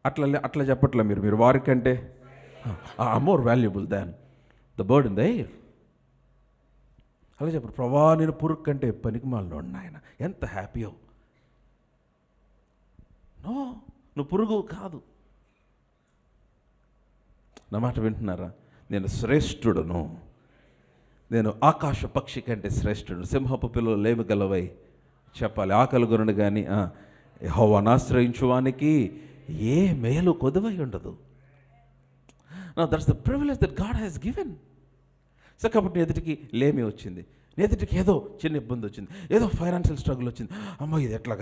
అట్లా చెప్పట్లే, మీరు వారికంటే more valuable than the bird in the air. అలా చెప్పరు. ప్రభా నేను పురుగు కంటే పనికిమాలినోడు నాయన, ఎంత హ్యాపీయో. నో, నువ్వు పురుగు కాదు. నా మాట వింటున్నారా? నేను శ్రేష్ఠుడును, నేను ఆకాశ పక్షి కంటే శ్రేష్ఠుడు. సింహపు పిల్లలు లేమి గలవై చెప్పాలి, ఆకలి గురుడు కానీ యెహోవాను ఆశ్రయించువానికి ఏ మేలు కొదువై ఉండదు. నా that's the privilege that God has given. So కాబట్టి నీ ఎదుటికి లేమి వచ్చింది, నీ ఎదుటికి ఏదో చిన్న ఇబ్బంది వచ్చింది, ఏదో ఫైనాన్షియల్ స్ట్రగుల్ వచ్చింది, అమ్మ ఇది ఎట్లా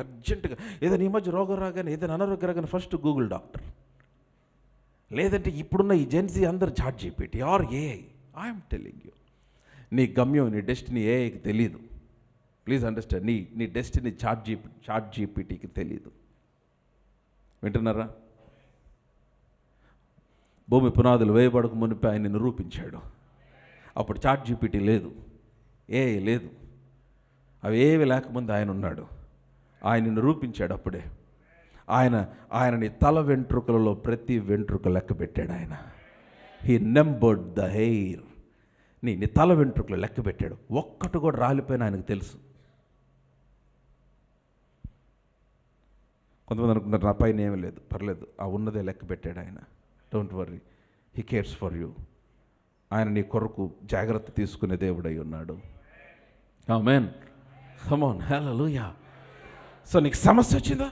అర్జెంటుగా ఏదైనా ఈ మధ్య రోగం రాగానే, ఏదైనా అనారోగ్యం రాగానే ఫస్ట్ గూగుల్ డాక్టర్, లేదంటే ఇప్పుడున్న ఈ జెన్సీ అందరు chat GPT or AI. I'm telling you, నీ గమ్యం, నీ డెస్టినీ ఏఐకి తెలియదు. ప్లీజ్ అండర్స్టాండ్, నీ డెస్టినీ చాట్ జీపీటీకి తెలియదు. వింటున్నారా? భూమి పునాదులు వేయబడక మునిపే ఆయన నిరూపించాడు. అప్పుడు చాట్ జీపీటీ లేదు, ఏఐ లేదు, అవి ఏవి లేకముందు ఆయన ఉన్నాడు. ఆయన నిరూపించాడు అప్పుడే. ఆయన నీ తల వెంట్రుకలలో ప్రతి వెంట్రుక లెక్క పెట్టాడు ఆయన. He numbered the hair. నీ తల వెంట్రుకలు లెక్క పెట్టాడు. ఒక్కటి కూడా రాలిపోయిన ఆయనకు తెలుసు. కొంతమంది అనుకుంటారు నా పైన ఏమీ లేదు, పర్లేదు, ఆ ఉన్నదే లెక్క పెట్టాడు ఆయన. Don't worry, he cares for you. ఆయన నీ కొరకు జాగ్రత్త తీసుకునే దేవుడై ఉన్నాడు. Amen. Come on hallelujah. So నీకు సమస్య వచ్చిందా,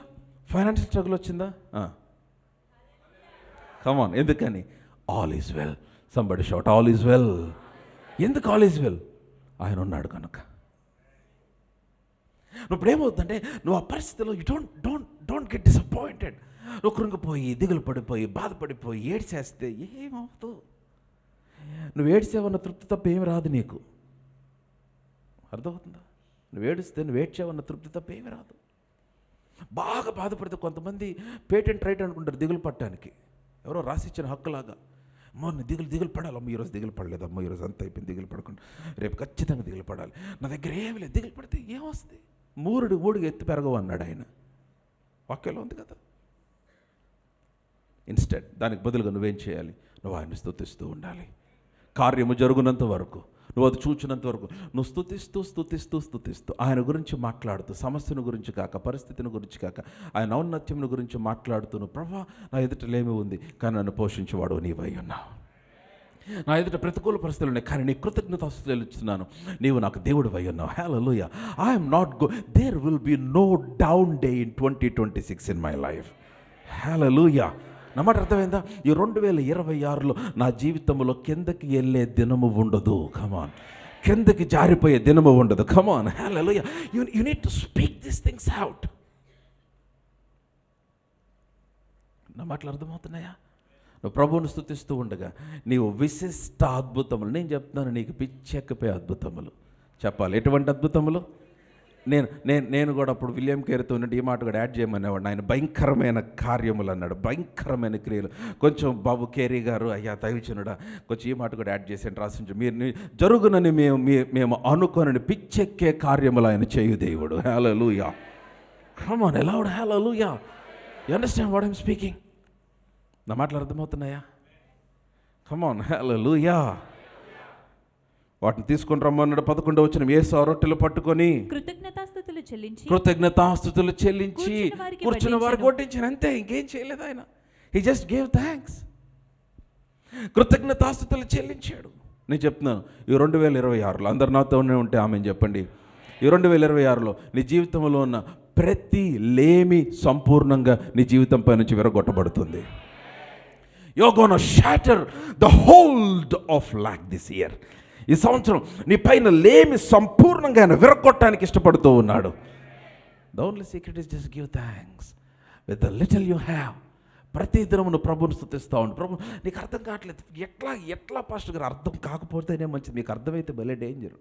ఫైనాన్షియల్ స్ట్రగుల్ వచ్చిందా, కమ్ ఆన్. ఎందుకని? All is well. Somebody shout all is well. ఎందుకు ఆల్ ఈజ్ వెల్? ఆయన ఉన్నాడు కనుక. నువ్వు ఇప్పుడు ఏమవుతుందంటే, నువ్వు ఆ పరిస్థితిలో యూ డోంట్ గెట్ డిసప్పాయింటెడ్. నువ్వు కృంగిపోయి, దిగులు పడిపోయి, బాధపడిపోయి, ఏడ్చేస్తే ఏమవుతూ? నువ్వు ఏడ్చేవన్న తృప్తి తప్ప ఏమి రాదు నీకు. అర్థమవుతుందా? నువ్వు ఏడుస్తే నువ్వు ఏడ్చావన్న తృప్తి తప్ప ఏమీ రాదు. బాగా బాధపడితే కొంతమంది పేటెంట్ రైట్ అనుకుంటారు దిగులు పట్టడానికి, ఎవరో రాసిచ్చిన హక్కులాగా. అమ్మో నేను దిగులు పడాలి, అమ్మ ఈరోజు దిగులు పడలేదు, అమ్మ ఈరోజు అంత అయిపోయింది, దిగులు పడకుండా రేపు ఖచ్చితంగా దిగులు పడాలి, నా దగ్గర ఏమి లేదు. దిగులు పడితే ఏమొస్తుంది? మూరుడు ఊడిగా ఎత్తి పెరగవు అన్నాడు ఆయన, వాక్యంలో ఉంది కదా. ఇన్స్టెడ్ దానికి బదులుగా నువ్వేం చేయాలి? నువ్వు ఆయన స్తుతిస్తూ ఉండాలి. కార్యము జరుగునంత వరకు, నువ్వు అది చూచినంత వరకు నువ్వు స్తుతిస్తూ ఆయన గురించి మాట్లాడుతూ, సమస్యను గురించి కాక, పరిస్థితిని గురించి కాక, ఆయన ఔన్నత్యమును గురించి మాట్లాడుతూ, నువ్వు ప్రభా నా ఎదుటలేమి ఉంది కానీ నన్ను పోషించేవాడు నీవై ఉన్నావు, నా ఎదుట ప్రతికూల పరిస్థితులు ఉన్నాయి కానీ నీ కృతజ్ఞతాస్తుతులు చెల్లిస్తున్నాను, నీవు నాకు దేవుడు అయి ఉన్నావు. Hallelujah. I'm not there will be no down day in 2026 in my life. Hallelujah. నా మాట అర్థమైందా? ఈ 2026లో నా జీవితంలో కిందకి వెళ్ళే దినము ఉండదు. కమాన్, కిందకి జారిపోయే దినము ఉండదు. Come on, hallelujah. You need to speak this things out. నా మాటలు అర్థమవుతున్నాయా? నువ్వు ప్రభువును స్తుతిస్తూ ఉండగా నీవు విశిష్ట అద్భుతములు, నేను చెప్తున్నాను నీకు పిచ్చెక్కిపోయే అద్భుతములు చెప్పాలి. ఎటువంటి అద్భుతములు? నేను కూడా అప్పుడు విలియం కేర్తో ఉన్నట్టు ఈ మాట కూడా యాడ్ చేయమనేవాడు. ఆయన భయంకరమైన కార్యములు అన్నాడు, భయంకరమైన క్రియలు. కొంచెం బాబు కేరీ గారు, అయ్యా దైవజనుడా కొంచెం ఈ మాట కూడా యాడ్ చేసి రాసించు, మీరు జరుగునని మేము అనుకోనని పిచ్చెక్కే కార్యములు ఆయన చేయు దేవుడు. Hallelujah. Come on, aloud. Hallelujah. You understand what I'm speaking? నా మాటలు అర్థమవుతున్నాయా? కమ్ ఆన్, హల్లెలూయా. వాటిని తీసుకొని రమ్మన్నాడు. 11వ వచనం, యేసు ఆ రొట్టెలు పట్టుకొని కృతజ్ఞతాస్తుతులు చెల్లించి కూర్చున్న వారికి వడ్డించిన. అంతే, ఇంకేం చేయలేదు ఆయన. He just gave thanks. కృతజ్ఞతాస్తుతులు చెల్లించాడు. నేను చెప్తున్నాను, ఈ 2026లో అందరు నాతోనే ఉంటే ఆమె చెప్పండి, ఈ 2026లో నీ జీవితంలో ఉన్న ప్రతి లేమి సంపూర్ణంగా నీ జీవితం పై నుంచి విరగొట్టబడుతుంది. You're gonna shatter the hold of lack this year. ఈ సంవత్సరం నీ పైన లేమి సంపూర్ణంగా ఆయన విరగొట్టడానికి ఇష్టపడుతూ ఉన్నాడు. The only secret is just give thanks with the little you have. ప్రతి దినము నువ్వు ప్రభువుని స్తుతిస్తూ ఉండు. ప్రభు నీకు అర్థం కావట్లేదు, ఎట్లా పాస్టర్ గారు అర్థం కాకపోతేనే మంచిది. మీకు అర్థమైతే భలే డేంజర్.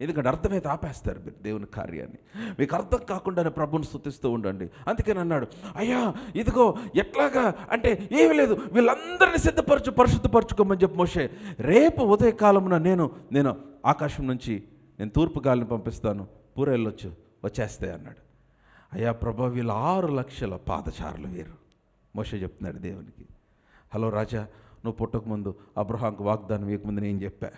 ఎందుకంటే అర్థమైతే ఆపేస్తారు మీరు దేవుని కార్యాన్ని. మీకు అర్థం కాకుండానే ప్రభువుని స్తుతిస్తూ ఉండండి. అందుకని అన్నాడు, అయ్యా ఇదిగో ఎట్లాగా అంటే ఏమీ లేదు, వీళ్ళందరినీ పరిశుద్ధపరచుకోమని చెప్పి మోషే, రేపు ఉదయకాలమున నేను ఆకాశం నుంచి నేను తూర్పు గాలిని పంపిస్తాను, పూరేళ్ళు వచ్చేస్తాయి అన్నాడు. అయ్యా ప్రభా వీళ్ళు 6 లక్షల పాదచారులు వీరు. మోషే చెప్తున్నాడు దేవునికి, హలో రాజా, నువ్వు పుట్టకముందు అబ్రహాంకు వాగ్దానం ఇవ్వకముందు నేను చెప్పా,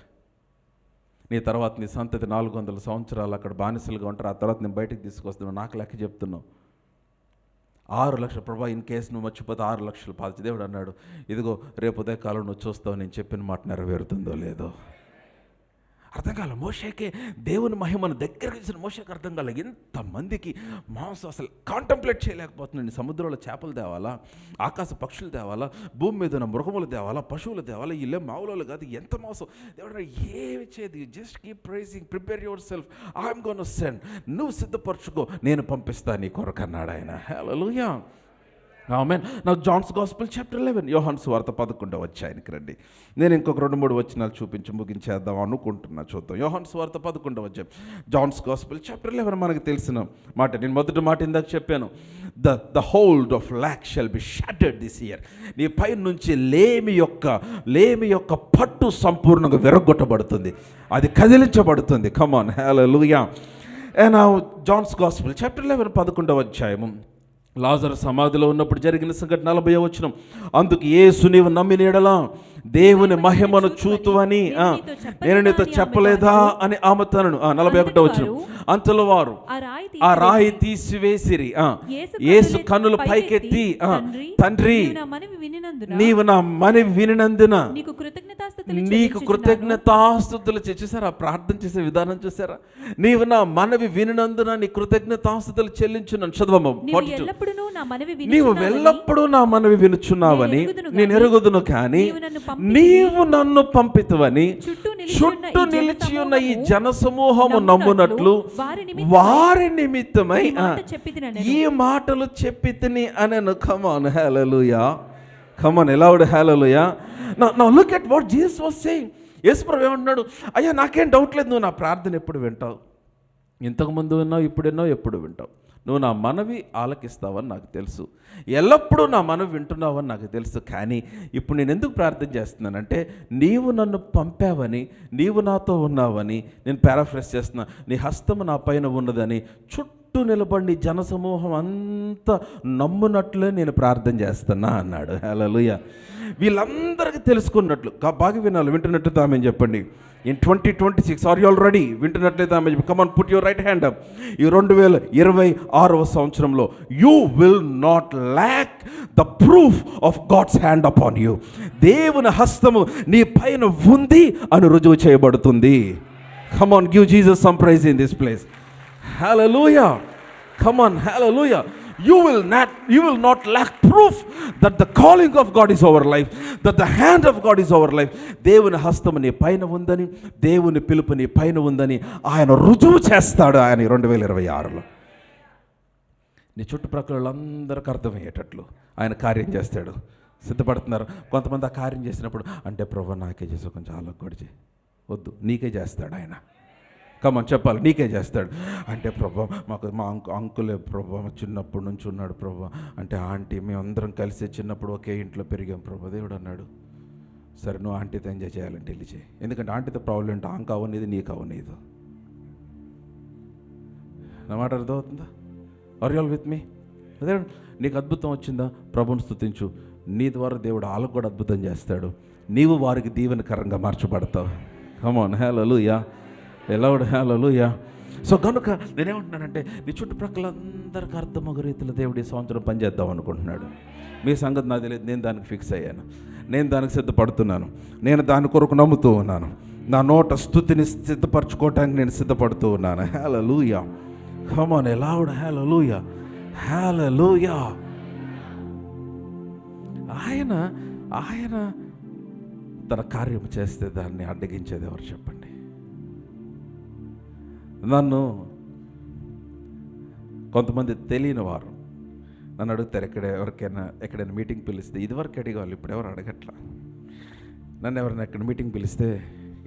నీ తర్వాత నీ సంతతి 400 సంవత్సరాలు అక్కడ బానిసలుగా ఉంటారు, ఆ తర్వాత నేను బయటకు తీసుకొస్తున్నావు, నాకు లెక్క చెప్తున్నావు. 6 లక్షల ప్రభా, ఇన్ కేసు నువ్వు మర్చిపోతే 6 లక్షలు పాల్చి. దేవుడు అన్నాడు, ఇదిగో రేపు ఉదయకాలం నువ్వు చూస్తావు నేను చెప్పిన మాట నెరవేరుతుందో లేదో. అర్థం కాల మోషేకే దేవుని మహిమను దగ్గరికి ఇచ్చిన మోషేకి అర్థం కాల. ఎంతమందికి మాంసం అసలు కాంటంప్లేట్ చేయలేకపోతున్నాను. సముద్రంలో చేపలు తేవాలా, ఆకాశ పక్షులు తేవాలా, భూమి మీద ఉన్న మృగములు తేవాలా, పశువులు తేవాలా, ఇల్లే మావులు కాదు, ఎంత మాంసం. దేవుడు ఏమి చేయదు, just keep praising, prepare yourself, I'm gonna send, నువ్వు సిద్ధపరచుకో, నేను పంపిస్తాను నీ కొరకు అన్నాడు ఆయన. హల్లెలూయా. ఆమేన్. నా జాన్స్ గాస్పెల్ చాప్టర్ 11, యోహాను సువార్త 11వ అధ్యాయానికి రండి. నేను ఇంకొక 2-3 వచనాలు చూపించి ముగించేద్దాం అనుకుంటున్నా. చూద్దాం. యోహాను సువార్త 11వ అధ్యాయం, జాన్స్ గాస్పెల్ చాప్టర్ 11. మనకు తెలిసిన మాట, నేను మొదటి మాట ఇందాక చెప్పాను, the hold of lack shall be shattered this year. నీ పై నుంచి లేమి యొక్క పట్టు సంపూర్ణంగా విరగొట్టబడుతుంది, అది కదిలించబడుతుంది. Come on, hallelujah. And John's gospel chapter 11 11వ అధ్యాయము, లాజరు సమాధిలో ఉన్నప్పుడు జరిగిన సంఘటన 40వ వచనం. అందుకు యేసు, నీవు నమ్మిన యెడల దేవుని మహిమను చూతువని నేను నీతో చెప్పలేదా అని ఆమె తనను. 41వ వచనం. అంతలో వారు ఆ రాయి తీసివేసిరి. యేసు కన్నులు పైకెత్తి, తండ్రి నీవు నా మనవి వినినందున నీకు కృతజ్ఞతాస్తుతులు. చూసారా ప్రార్థన చేసే విధానం? చూసారా? నీవు నా మనవి వినినందున నీ కృతజ్ఞతాస్తుతులు చెల్లించున్నాను. చదవము. నీవు ఎల్లప్పుడూ నా మనవి వినుచున్నావని నేను ఎరుగుదును, కానీ నీవు నన్ను పంపితువని చుట్టూ నిలిచి ఉన్న ఈ జనసమూహము నమ్మునట్లు వారి నిమిత్తమై ఈ మాటలు చెప్పి తిని అనెను. Come on, hallelujah. Come on, loud hallelujah. Now look at what Jesus was saying. యేసు ప్రభువు ఏమంటున్నాడు? అయ్యా నాకేం డౌట్ లేదు, నువ్వు నా ప్రార్థన ఎప్పుడు వింటావు, ఇంతకుముందు విన్నావు, ఇప్పుడు విన్నావు, ఎప్పుడు వింటావు. నువ్వు నా మనవి ఆలకిస్తావని నాకు తెలుసు, ఎల్లప్పుడూ నా మనవి వింటున్నావని నాకు తెలుసు. కానీ ఇప్పుడు నేను ఎందుకు ప్రార్థన చేస్తున్నానంటే, నీవు నన్ను పంపావని, నీవు నాతో ఉన్నావని, నేను పారాఫ్రేస్ చేస్తున్నా, నీ హస్తము నా పైన ఉన్నదని చుట్టూ నిలబడి జనసమూహం అంతా నమ్మునట్లే నేను ప్రార్థన చేస్తున్నా అన్నాడు. హల్లెలూయా. వీళ్ళందరికీ తెలుసుకున్నట్లు, బాగా వినాలి, వింటున్నట్టు ఆమె చెప్పండి. In 2026 are you all ready? వింటున్నట్లయితే ఆమె చెప్పి, come on, put your right hand up. ఈ 2026వ సంవత్సరంలో you will not lack the proof of God's hand upon you. దేవుని హస్తము నీ పైన ఉంది అని రుజువు చేయబడుతుంది. Come on, give Jesus some praise in this place. Hallelujah. Come on, hallelujah. You will not lack proof that the calling of God is our life, that the hand of God is our life. దేవుని హస్తము నీ పైన ఉందని, దేవుని పిలుపు నీ పైన ఉందని ఆయన రుజువు చేస్తాడు. ఆయన 2026లో నీ చుట్టుప్రక్కల వాళ్ళందరికీ అర్థమయ్యేటట్లు ఆయన కార్యం చేస్తాడు. సిద్ధపడుతున్నారు కొంతమంది. ఆ కార్యం చేసినప్పుడు అంటే, ప్రభు నాకే చేసి కొంచెం ఆలోచన చేయి, వద్దు, నీకే చేస్తాడు ఆయన. కమన్ చెప్పాలి, నీకే చేస్తాడు. అంటే ప్రభా మాకు మా అంకులే ప్రభా చిన్నప్పటి నుంచి ఉన్నాడు ప్రభా. అంటే ఆంటీ మేమందరం కలిసి చిన్నప్పుడు ఒకే ఇంట్లో పెరిగాం ప్రభా. దేవుడు అన్నాడు, సరే నువ్వు ఆంటీతో ఎంజాయ్ చేయాలంటే వెళ్ళి చేయి. ఎందుకంటే ఆంటీతో ప్రాబ్లం అంటే ఆంకు అవనేది, నీకు అవనేది. నా మాట అర్థమవుతుందా? ఆర్ యు ఆల్ విత్ మీ? అదే, నీకు అద్భుతం వచ్చిందా? ప్రభుని స్తుతించు. నీ ద్వారా దేవుడు వాళ్ళకు కూడా అద్భుతం చేస్తాడు. నీవు వారికి దీవెనకరంగా మార్చబడతావు. Come on, hallelujah. Aloud, hallelujah. So కనుక నేనేమంటున్నానంటే, నీ చుట్టుప్రక్కల అందరికీ అర్థమగు రీతిలో దేవుడు ఈ సంవత్సరం పనిచేద్దాం అనుకుంటున్నాడు. మీ సంగతి నాకు తెలియదు, నేను దానికి ఫిక్స్ అయ్యాను, నేను దానికి సిద్ధపడుతున్నాను, నేను దాని కొరకు నమ్ముతూ ఉన్నాను. నా నోట స్తుతిని సిద్ధపరచుకోవటానికి నేను సిద్ధపడుతూ ఉన్నాను. హల్లెలూయా. కమ్ ఆన్, ఎలౌడ్, హల్లెలూయా, హల్లెలూయా. ఆయన తన కార్యం చేస్తే దాన్ని అడ్డగించేది ఎవరు చెప్పండి? నన్ను కొంతమంది తెలియని వారు నన్ను అడుగుతారు, ఎక్కడైనా మీటింగ్ పిలిస్తే, ఇదివరకు అడిగేవాళ్ళు, ఇప్పుడు ఎవరు అడగట్లా. నన్ను ఎవరైనా ఎక్కడ మీటింగ్ పిలిస్తే,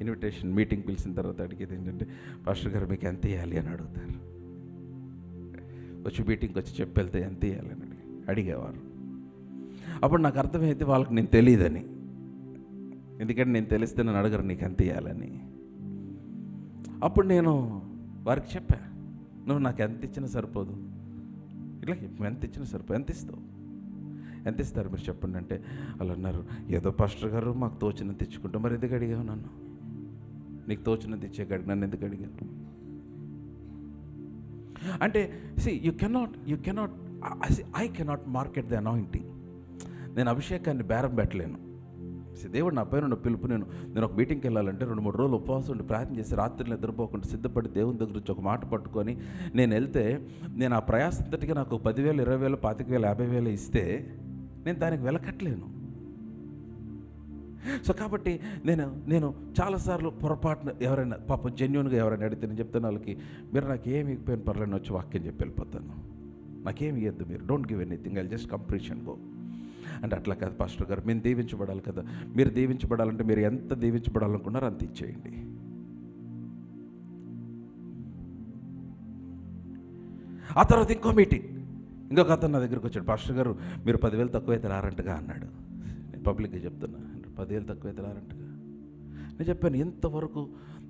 ఇన్విటేషన్ మీటింగ్ పిలిచిన తర్వాత అడిగేది ఏంటంటే, పాస్టర్ గారు మీకు ఎంత ఇవ్వాలి అని అడుగుతారు. వచ్చి మీటింగ్కి వచ్చి చెప్పి వెళ్తే ఎంత ఇవ్వాలి అని అడిగేవారు. అప్పుడు నాకు అర్థమైతే వాళ్ళకి నేను తెలియదని. ఎందుకంటే నేను తెలిస్తే నన్ను అడగరు నీకు ఎంత ఇవ్వాలని. అప్పుడు నేను వారికి చెప్పా, నువ్వు నాకు ఎంత ఇచ్చినా సరిపోదు, ఇట్లా ఎంత ఇచ్చినా సరిపోదు, ఎంత ఇస్తారు మీరు చెప్పండి అంటే, వాళ్ళు అన్నారు, ఏదో పాస్టర్ గారు మాకు తోచినంత ఇచ్చుకుంటాం. మరి ఎందుకు అడిగావు నన్ను? నీకు తోచినంత ఇచ్చే కాడికి నన్ను ఎందుకు అడిగావు అంటే, you cannot I cannot market the anointing. నేను అభిషేకాన్ని బేరం పెట్టలేను. దేవుడు నా పైన ఉన్న పిలుపు, నేను ఒక మీటింగ్కి వెళ్ళాలంటే 2-3 రోజులు ఉపవాసం ఉండి ప్రార్థన చేసి రాత్రిని నిద్రపోకుండా సిద్ధపడి దేవుని దగ్గర నుంచి ఒక మాట పట్టుకొని నేను వెళ్తే, నేను ఆ ప్రయాసంతటిగా నాకు 10,000, 20,000, 25,000, 50,000 ఇస్తే నేను దానికి వెలకట్టలేను. సో కాబట్టి నేను చాలాసార్లు పొరపాటున ఎవరైనా పాపం జెన్యూన్గా ఎవరైనా అడిగితే నేను చెప్తాను వాళ్ళకి, మీరు నాకు ఏమి ఇవ్వకపోయిన పర్లేదు, వచ్చి వాక్యం చెప్పి వెళ్ళిపోతాను, నాకేమి ఇవ్వద్దు, మీరు don't give anything, I just come preach and go. అంటే అట్లా కాదు పాస్టర్ గారు, మేము దీవించబడాలి కదా. మీరు దీవించబడాలంటే మీరు ఎంత దీవించబడాలనుకున్నారో అంత ఇచ్చేయండి. ఆ తర్వాత ఇంకొక అతను నా దగ్గరికి వచ్చాడు, పాస్టర్ గారు మీరు 10,000 తక్కువైతే రారంటగా అన్నాడు. నేను పబ్లిక్గా చెప్తున్నా, 10,000 తక్కువైతే రారంటగా. నేను చెప్పాను, ఇంతవరకు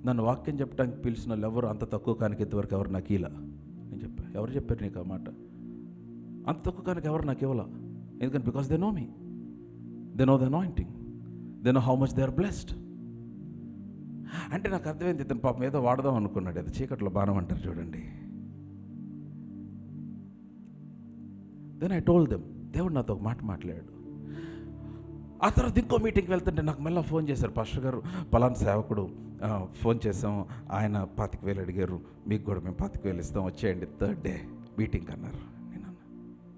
నన్ను వాక్యం చెప్పడానికి పిలిచిన వాళ్ళు ఎవరు అంత తక్కువ కానికి ఇంతవరకు ఎవరు నాకు ఇలా. నేను చెప్పాను, ఎవరు చెప్పారు నీకు ఆ మాట? అంత తక్కువ కానికి ఎవరు నాకు ఇవ్వాల. ఎందుకంటే because they know me, they know the anointing, they know how much they are blessed. అంటే నాకు అర్థమైంది, ఇతను పాపం ఏదో వాడదాం అనుకున్నాడు. అది చీకట్లో బాణం అంటారు చూడండి. దెన్ ఐ టోల్డ్ దెమ్, దేవుడు నాతో ఒక మాట మాట్లాడాడు. ఆ తర్వాత ఇంకో మీటింగ్కి వెళ్తుంటే నాకు మళ్ళీ ఫోన్ చేశారు, పాస్టర్ గారు పలానా సేవకుడు ఫోన్ చేసాం, ఆయన 25,000 అడిగారు, మీకు కూడా మేము 25,000 ఇస్తాం, వచ్చేయండి 3rd డే మీటింగ్ అన్నారు.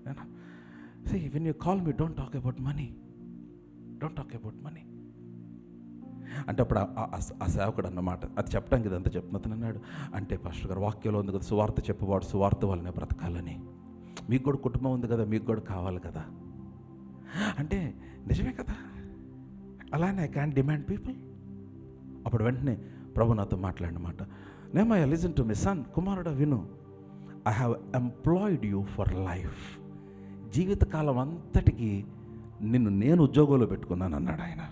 నేను See, when you call me, don't talk about money. Don't talk about money. అంటే అప్పుడు ఆ సేవకుడు అన్నమాట, అది చెప్పడానికి ఇదంతా చెప్తున్నది అన్నాడు. అంటే పాస్టర్ గారు వాక్యంలో ఉంది కదా, సువార్త చెప్పేవాడు సువార్త వల్లనే బ్రతకాలని. మీకు కూడా కుటుంబం ఉంది కదా, మీకు కూడా కావాలి కదా. అంటే నిజమే కదా, అలానే ఐ క్యాన్ డిమాండ్ పీపుల్. అప్పుడు వెంటనే ప్రభు నాతో మాట్లాడినమాట, నెహెమీయా, లిసన్ టు మీ సన్, కుమారుడా విను, I have employed you for life. జీవితకాలం అంతటికి నిన్ను నేను ఉద్యోగంలో పెట్టుకున్నాను అన్నాడు ఆయన.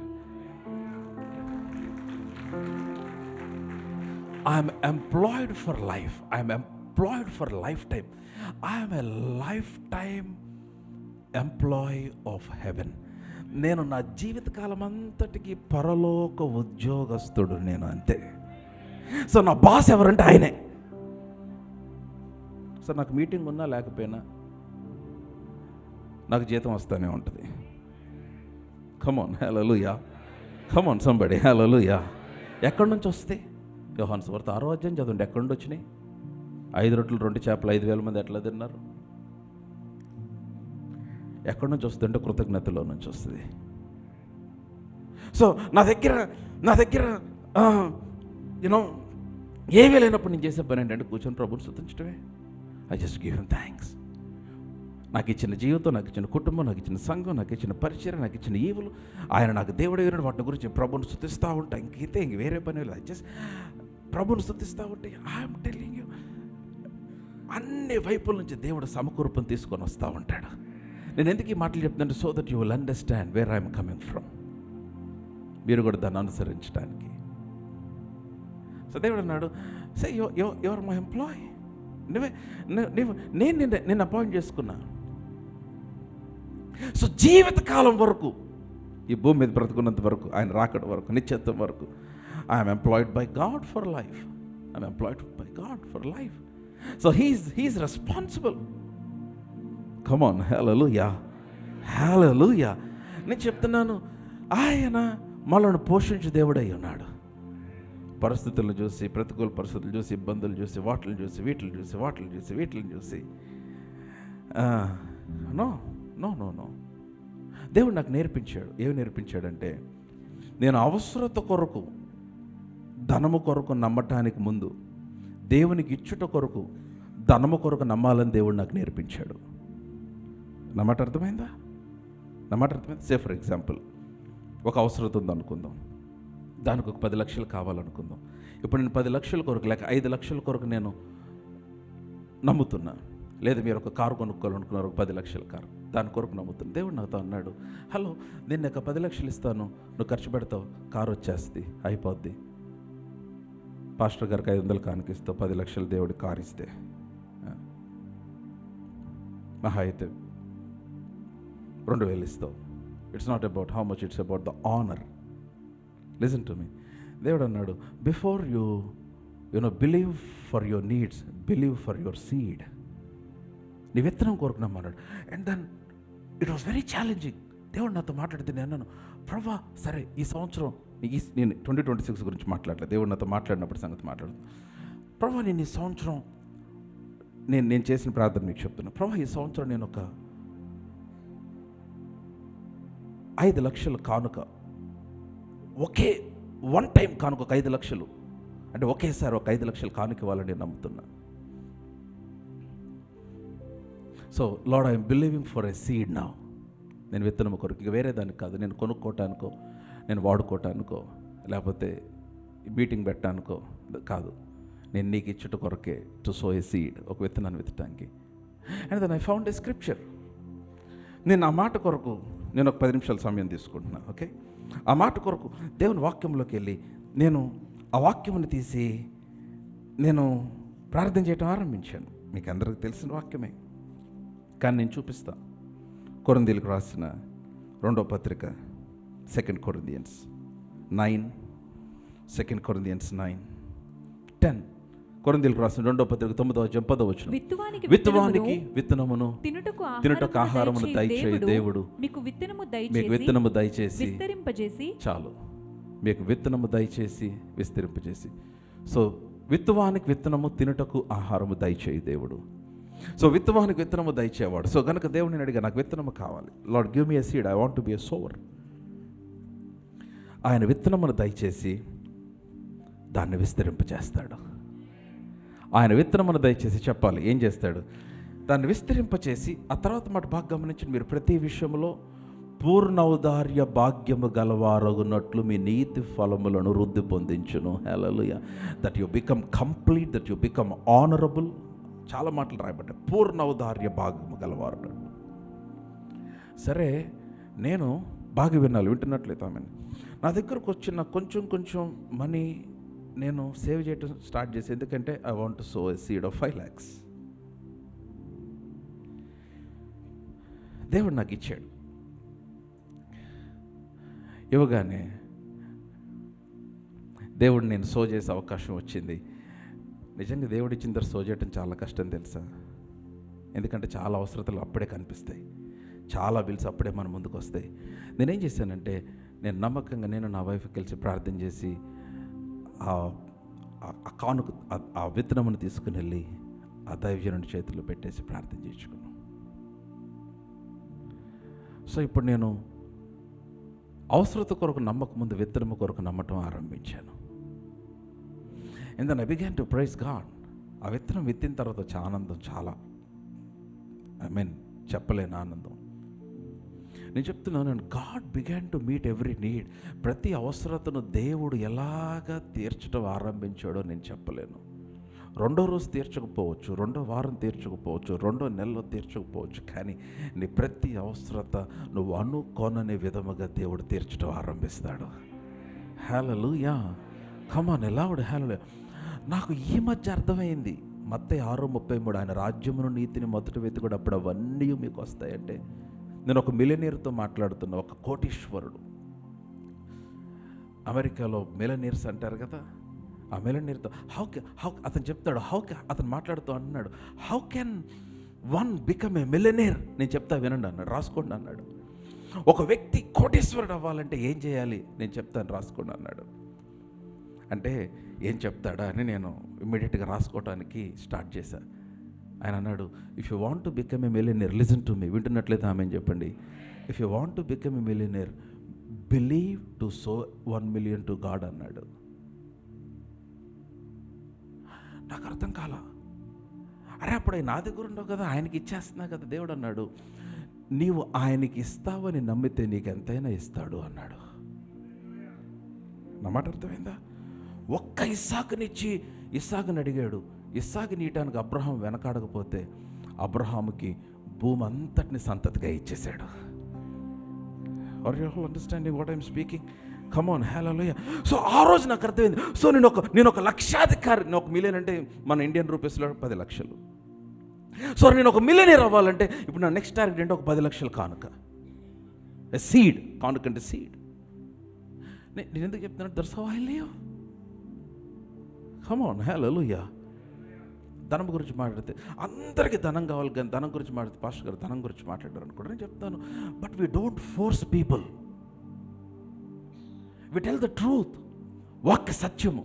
I'm employed for life, I'm employed for life time, I'm a life time employee of haven. నేను నా జీవితకాలం అంతటికి పరలోక ఉద్యోగస్తుడు నేను, అంతే. సో నా బాస్ ఎవరంటే ఆయనే. సో నాకు మీటింగ్ ఉన్నా లేకపోయినా నాకు జీతం వస్తూనే ఉంటుంది. కమాన్ హల్లెలూయా, కమాన్ సంబడి హల్లెలూయా. ఎక్కడి నుంచి వస్తే? యోహాను సువార్త 6వ అధ్యాయం చదవండి, ఎక్కడి నుండి వచ్చినాయి? 5 రొట్టెలు 2 చేపలు 5,000 మంది ఎట్లా తిన్నారు? ఎక్కడి నుంచి వస్తుంది అంటే కృతజ్ఞతలో నుంచి వస్తుంది. సో నా దగ్గర యూనో ఏమీ లేనప్పుడు నేను చేసే పని ఏంటంటే కూర్చొని ప్రభుని స్తుతించడమే. I just give him thanks. నాకు ఇచ్చిన జీవితం, నాకు ఇచ్చిన కుటుంబం, నాకు ఇచ్చిన సంఘం, నాకు ఇచ్చిన పరిచయం, నాకు ఇచ్చిన ఈవులు, ఆయన నాకు దేవుడు అయినాడు, వాటి గురించి ప్రభుని స్తుతిస్తూ ఉంటా. ఇంక వేరే పని లేదు. ఐ జస్ట్ ప్రభుని స్తుతిస్తూ ఉంటే ఐఎమ్ టెల్లింగ్ యూ, అన్ని వైపుల నుంచి దేవుడు సమకూర్పుని తీసుకొని వస్తూ ఉంటాడు. నేను ఎందుకు ఈ మాటలు చెప్తుంటే, so that you will understand where I'm coming from. మీరు కూడా దాన్ని అనుసరించడానికి. సో దేవుడు అన్నాడు, సే యువర్ మై ఎంప్లాయీ, నేను నిన్ను అపాయింట్ చేసుకున్నా. సో జీవితకాలం వరకు, ఈ భూమి మీద బ్రతుకున్నంత వరకు, ఆయన రాకడ వరకు, నిత్యత్వం వరకు, I'm employed by God for life. I'm employed by God for life. So he's responsible. Come on hallelujah, hallelujah. నేను చెప్తున్నాను, ఆయన మనల్ని పోషించే దేవుడై ఉన్నాడు. పరిస్థితులను చూసి, ప్రతికూల పరిస్థితులు చూసి, ఇబ్బందులు చూసి, వాటిని చూసి, వీటిని చూసి నో నో నో నో దేవుడు నాకు నేర్పించాడు. ఏమి నేర్పించాడంటే, నేను అవసరత కొరకు, ధనము కొరకు నమ్మటానికి ముందు దేవునికి ఇచ్చుట కొరకు, ధనము కొరకు నమ్మాలని దేవుడు నాకు నేర్పించాడు. నా మాట అర్థమైందా? సే ఫర్ ఎగ్జాంపుల్, ఒక అవసరత ఉందనుకుందాం, దానికి ఒక 10 లక్షలు కావాలనుకుందాం. ఇప్పుడు నేను 10 లక్షల కొరకు లేక 5 లక్షల కొరకు నేను నమ్ముతున్నా. లేదా మీరు ఒక కారు కొనుక్కోవాలనుకున్నారు, ఒక 10 లక్షల కారు, దాని కొరకు నమ్ముతున్నా. దేవుడు నాతో అన్నాడు, హలో, నేను ఒక 10 లక్షలు ఇస్తాను, నువ్వు ఖర్చు పెడతావు, కారు వచ్చేస్తుంది, అయిపోద్ది. పాస్టర్ గారికి 500 కానుకిస్తావు, 10 లక్షలు దేవుడి కారు ఇస్తే మహా అయితే 2,000 ఇస్తావు. It's not about how much, it's about the honour. Listen to me. దేవుడు అన్నాడు, before you believe for your needs, believe for your seed. నీ విత్తనం కోరుకున్నామన్నాడు. And then it was very challenging. దేవుడు నాతో మాట్లాడితే నేను అన్నాను, ప్రభా సరే ఈ సంవత్సరం నేను 2026 గురించి మాట్లాడలేదు, దేవుడు నాతో మాట్లాడినప్పుడు సంగతి మాట్లాడుతుంది. ప్రభా నేను ఈ సంవత్సరం నేను చేసిన ప్రార్థన మీకు చెప్తున్నా. ప్రభా ఈ సంవత్సరం నేను ఒక 5 లక్షల కానుక, ఒకే వన్ టైం కానుక, ఒక 5 లక్షలు అంటే ఒకేసారి ఒక 5 లక్షలు కానుక ఇవ్వాలని నేను నమ్ముతున్నా. So Lord, I'm believing for a seed now. నేను విత్తనం కొరకు, ఇక వేరే దానికి కాదు, నేను కొనుక్కోవటానికో, నేను వాడుకోవటానికో, లేకపోతే మీటింగ్ పెట్టడానికో కాదు, నేను నీకు ఇచ్చుట కొరకే, టు సో ఏ సీడ్, ఒక విత్తనాన్ని విత్తడానికి. And then I found a scripture. నేను ఆ మాట కొరకు నేను ఒక 10 నిమిషాల సమయం తీసుకుంటున్నా. ఓకే, ఆ మాట కొరకు దేవుని వాక్యంలోకి వెళ్ళి నేను ఆ వాక్యమును తీసి నేను ప్రార్థన చేయటం ఆరంభించాను. మీకు అందరికీ తెలిసిన వాక్యమే, కానీ నేను చూపిస్తా. కొరింథీయులకు రాసిన 2వ పత్రిక, 2 Corinthians 9, 2 Corinthians 9:10. కొరింథీయులకు రాసిన 2వ పత్రిక 9వ అధ్యాయం 10వ వచనం. విత్తువానికి విత్తనమును, తినుటకు ఆహారమును దయచేయు దేవుడు మీకు విత్తనము దయచేసి విస్తరింపజేసి, చాలు, మీకు విత్తనము దయచేసి విస్తరింపజేసి. సో విత్తువానికి విత్తనము, తినుటకు ఆహారము దయచేయు దేవుడు. సో విత్తవానికి విత్తనము దయచేవాడు. సో కనుక దేవుడిని అడిగా, నాకు విత్తనము కావాలి, lord give me a seed, I want to be a sour. ఆయన విత్తనమును దయచేసి దాన్ని విస్తరింపచేస్తాడు. ఆయన విత్తనమును దయచేసి చెప్పాలి, ఏం చేస్తాడు? దాన్ని విస్తరింపచేసి, ఆ తర్వాత మాట బాగా గమనించండి మీరు, ప్రతి విషయంలో పూర్ణౌదార్య భాగ్యము గలవారగునట్లు మీ నీతి ఫలములను వృద్ధి పొందించును. Hallelujah. That you become complete, that you become honourable. చాలా మాటలు రాయబడ్డాయి. పూర్ణౌదార్య భాగ్యము గలవారు. సరే, నేను బాగా వింటున్నట్లయితే ఆమె నా దగ్గరకు వచ్చిన కొంచెం మనీ నేను సేవ్ చేయడం స్టార్ట్ చేసి, ఎందుకంటే I want to so a seed of 5 lakhs. దేవుడు నాకు ఇచ్చాడు. ఇవ్వగానే దేవుడు నేను సో చేసే అవకాశం వచ్చింది. నిజంగా దేవుడు ఇచ్చిన తర్వాత సో చేయటం చాలా కష్టం తెలుసా? ఎందుకంటే చాలా అవసరతలు అప్పుడే కనిపిస్తాయి, చాలా బిల్స్ అప్పుడే మన ముందుకు వస్తాయి. నేనేం చేశానంటే, నేను నమ్మకంగా నేను నా వైఫ్ కలిసి ప్రార్థన చేసి ఆ కానుక ఆ విత్తనమును తీసుకుని వెళ్ళి ఆ దైవజనుడి చేతుల్లో పెట్టేసి ప్రార్థన చేయించుకున్నాను. సో ఇప్పుడు నేను అవసరత కొరకు నమ్మక ముందు విత్తనము కొరకు నమ్మటం ఆరంభించాను. And then I began to praise God. ఆ విత్తనం విత్తిన తర్వాత వచ్చే ఆనందం చాలా, చెప్పలేని ఆనందం. నేను చెప్తున్నాను, God began to meet every need. ప్రతి అవసరతను దేవుడు ఎలాగా తీర్చడం ఆరంభించాడో నేను చెప్పలేను. రెండో రోజు తీర్చకపోవచ్చు, రెండో వారం తీర్చకపోవచ్చు, రెండో నెలలో తీర్చకపోవచ్చు, కానీ నీ ప్రతి అవసరత నువ్వు అనుకోననే విధముగా దేవుడు తీర్చడం ఆరంభిస్తాడు. హల్లెలూయా. కమాన్, ఎలావుడు హల్లెలూయా. నాకు ఈ మధ్య అర్థమైంది, మత్తయి 6:33, ఆయన రాజ్యమును నీతిని మొదట వెతుకుడు, అప్పుడు అవన్నీ మీకు వస్తాయంటే. నేను ఒక మిలియనీర్తో మాట్లాడుతున్నా, ఒక కోటీశ్వరుడు. అమెరికాలో మిలియనీర్స్ అంటారు కదా, ఆ మిలియనీర్తో హౌ అతను చెప్తాడు, అతను మాట్లాడుతూ అన్నాడు, how can one become a millionaire? నేను చెప్తా వినండి అన్నాడు, రాసుకోండి అన్నాడు. ఒక వ్యక్తి కోటీశ్వరుడు అవ్వాలంటే ఏం చేయాలి? నేను చెప్తాను, రాసుకోండి అన్నాడు. అంటే ఏం చెప్తాడా అని నేను ఇమ్మీడియట్గా రాసుకోవడానికి స్టార్ట్ చేశాను. ఆయన అన్నాడు, if you want to become a millionaire, listen to me. వింటున్నట్లయితే ఆమె చెప్పండి. If you want to become a millionaire, believe to so 1 million to God అన్నాడు. నాకు అర్థం కాల. అరే అప్పుడు నా దగ్గర ఉండవు కదా, ఆయనకి ఇచ్చేస్తున్నా కదా. దేవుడు అన్నాడు, నీవు ఆయనకి ఇస్తావని నమ్మితే నీకు ఎంతైనా ఇస్తాడు అన్నాడు. నా మాట అర్థమైందా? ఒక్క ఇస్సాకుని అడిగాడు. ఇస్సాకు నీయటానికి అబ్రహాం వెనకాడకపోతే అబ్రహాముకి భూమి అంతటిని సంతతిగా ఇచ్చేశాడు. Are you all understanding what I'm speaking? Come on, hallelujah. So ఆ రోజు నాకు అర్థమైంది. సో నేను ఒక లక్షాధికారి. 1 million అంటే మన ఇండియన్ రూపీస్లో 10 లక్షలు. సో నేను ఒక మిలియనీర్ అవ్వాలంటే ఇప్పుడు నా నెక్స్ట్ టార్గెట్ ఏంటో ఒక 10 లక్షల కానుక, సీడ్. కానుక అంటే సీడ్. నేను ఎందుకు చెప్తున్నాను? That's how I live. Come on, hallelujah. ధనం గురించి మాట్లాడితే అందరికీ ధనం కావాలి, కానీ ధనం గురించి మాట్లాడితే పాస్టర్ గారు ధనం గురించి మాట్లాడారు అనుకోండి. నేను చెప్తాను, but we don't force people, we tell the truth. వాక్య సత్యము,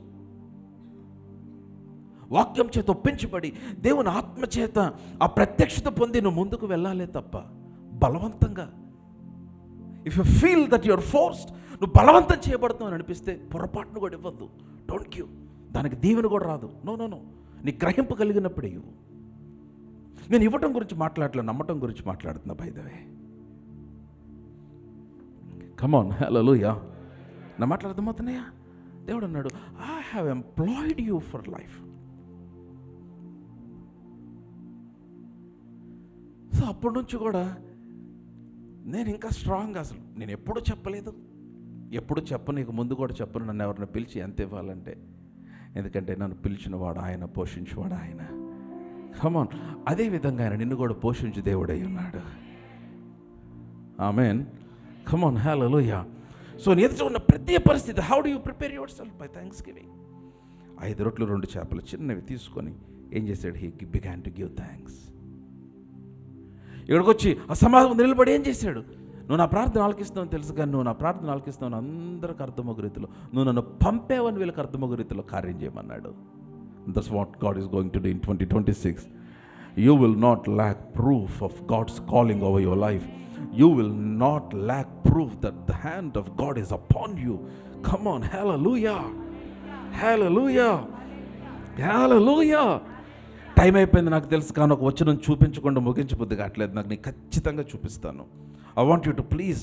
వాక్యం చేత ఒప్పించబడి దేవుని ఆత్మ చేత ఆ ప్రత్యక్షత పొంది నువ్వు ముందుకు వెళ్ళాలే తప్ప బలవంతంగా. If you feel that you're forced, నువ్వు బలవంతం చేయబడుతున్నావు అని అనిపిస్తే పొరపాటును కూడా ఇవ్వద్దు. Don't give. దానికి దీవెన కూడా రాదు. నో. నీ గ్రహింపు కలిగినప్పుడే ఇవ్వు. నేను ఇవ్వటం గురించి మాట్లాడలే, నమ్మటం గురించి మాట్లాడుతున్నా. By the way, come on, hallelujah. నా మాటలు అర్థమవుతున్నాయా? దేవుడు అన్నాడు, I have employed you for life. So అప్పటి నుంచి కూడా నేను ఇంకా స్ట్రాంగ్. అసలు నేను ఎప్పుడు చెప్పలేదు, ఎప్పుడు చెప్పను, ఇక ముందు కూడా చెప్పను. నన్ను ఎవరిని పిలిచి ఎంత ఇవ్వాలంటే, ఎందుకంటే నన్ను పిలిచిన వాడు ఆయన, పోషించేవాడు ఆయన. కమాన్. అదేవిధంగా ఆయన నిన్ను కూడా పోషించు దేవుడై ఉన్నాడు. ఆమేన్. కమాన్, హల్లెలూయా. సో నీ ఎదుట ఉన్న ప్రతి పరిస్థితి, how do you prepare your self? By thanks giving. 5 రొట్టెలు 2 చేపలు చిన్నవి తీసుకొని ఏం చేశాడు? He began to give thanks. ఇక్కడికి వచ్చి ఆ సమాజం నిలబడి ఏం చేశాడు? నువ్వు నా ప్రార్థన ఆలకిస్తావని తెలుసు, కానీ నువ్వు నా ప్రార్థన ఆలకిస్తావని అందరికి అర్థమగు రీతిలో, నువ్వు నన్ను పంపేవని వీళ్ళకి అర్థమగు రీతిలో కార్యం చేయమన్నాడు. That's what God is going to do in 2026. You will not lack proof of God's calling over your life. You will not lack proof that the hand of God is upon you. Come on, hallelujah. Hallelujah. Hallelujah. Time అయిపోయింది నాకు తెలుసు, కానీ ఒక వచనం చూపించకుండా ముగించబుద్ధి కావట్లేదు నాకు. నేను ఖచ్చితంగా చూపిస్తాను. I want you to please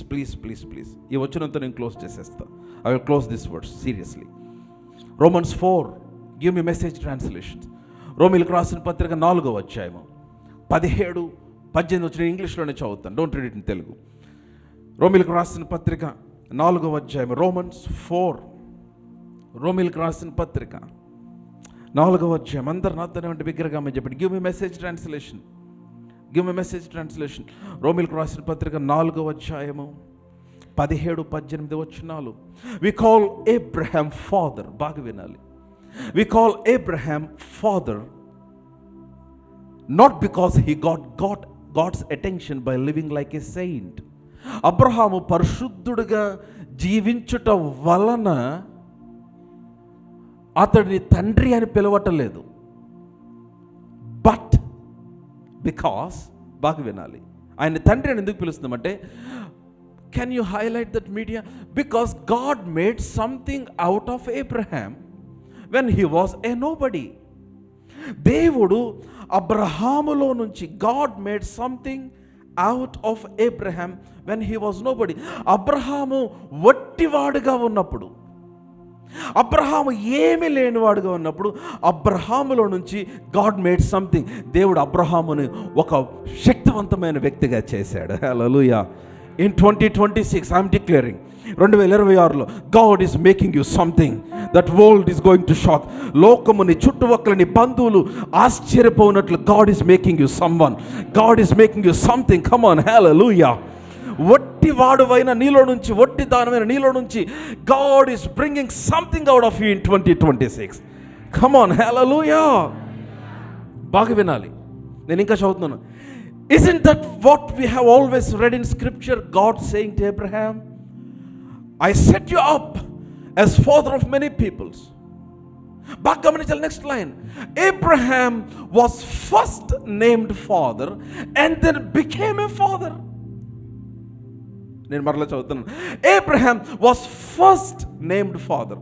ఈ వచనంతో నేను క్లోజ్ చేసేస్తా. I will close this words seriously. Romans 4, give me message translations. రోమీలకు రాసిన పత్రిక 4వ అధ్యాయము 17-18 వచ్చిన ఇంగ్లీష్లోనే చదువుతాను, don't read it in Telugu. రోమీలకు రాసిన పత్రిక 4వ అధ్యాయము, Romans 4, రోమీలకు రాసిన పత్రిక 4వ అధ్యాయం. అందరు నాతోనే ఉంటే బిగ్గరగా మేము చెప్పండి, give me message translation, give me message translation. రోమీలకు రాసిన పత్రిక 4వ అధ్యాయము 17-18 వచనాలు. వి కాల్ అబ్రహాం ఫాదర్, బాగా వినాలి. We call Abraham father not because he got God's attention by living like a saint. అబ్రహాము పరిశుద్ధుడిగా జీవించుట వలన అతడిని తండ్రి అని పిలవటలేదు. బట్ బికాస్, బాగా వినాలి, ఆయన తండ్రి అని ఎందుకు పిలుస్తున్నామంటే, can you highlight that media? Because God made something out of Abraham when he was a nobody. దేవుడు అబ్రహాములో నుంచి, God made something out of Abraham when he was nobody. అబ్రహాము వట్టివాడుగా ఉన్నప్పుడు, అబ్రహాము ఏమీ లేనివాడుగా ఉన్నప్పుడు, అబ్రహాములో నుంచి గాడ్ మేడ్ సంథింగ్. దేవుడు అబ్రహాముని ఒక శక్తివంతమైన వ్యక్తిగా చేశాడు. హల్లెలూయా. In 2026 I am declaring, 2026లో God is making you something that world is going to shock. లోకముని చుట్టుపక్కలని బంధువులు ఆశ్చర్యపోనట్లు God is making you someone. God is making you something. Come on, hallelujah. వట్టి వాడువైన నీలో నుంచి, వట్టి దానమైన నీలో నుంచి God is bringing something out of you in 2026. Come on, hallelujah. బాగా వినాలి, నేను ఇంకా చదువుతున్నాను. Isn't that what we have always read in scripture? God saying to Abraham, I set you up as father of many peoples. Back gamaninchal next line. Abraham was first named father and then became a father. నేను మరలా చదువుతున్నాను. Abraham was first named father.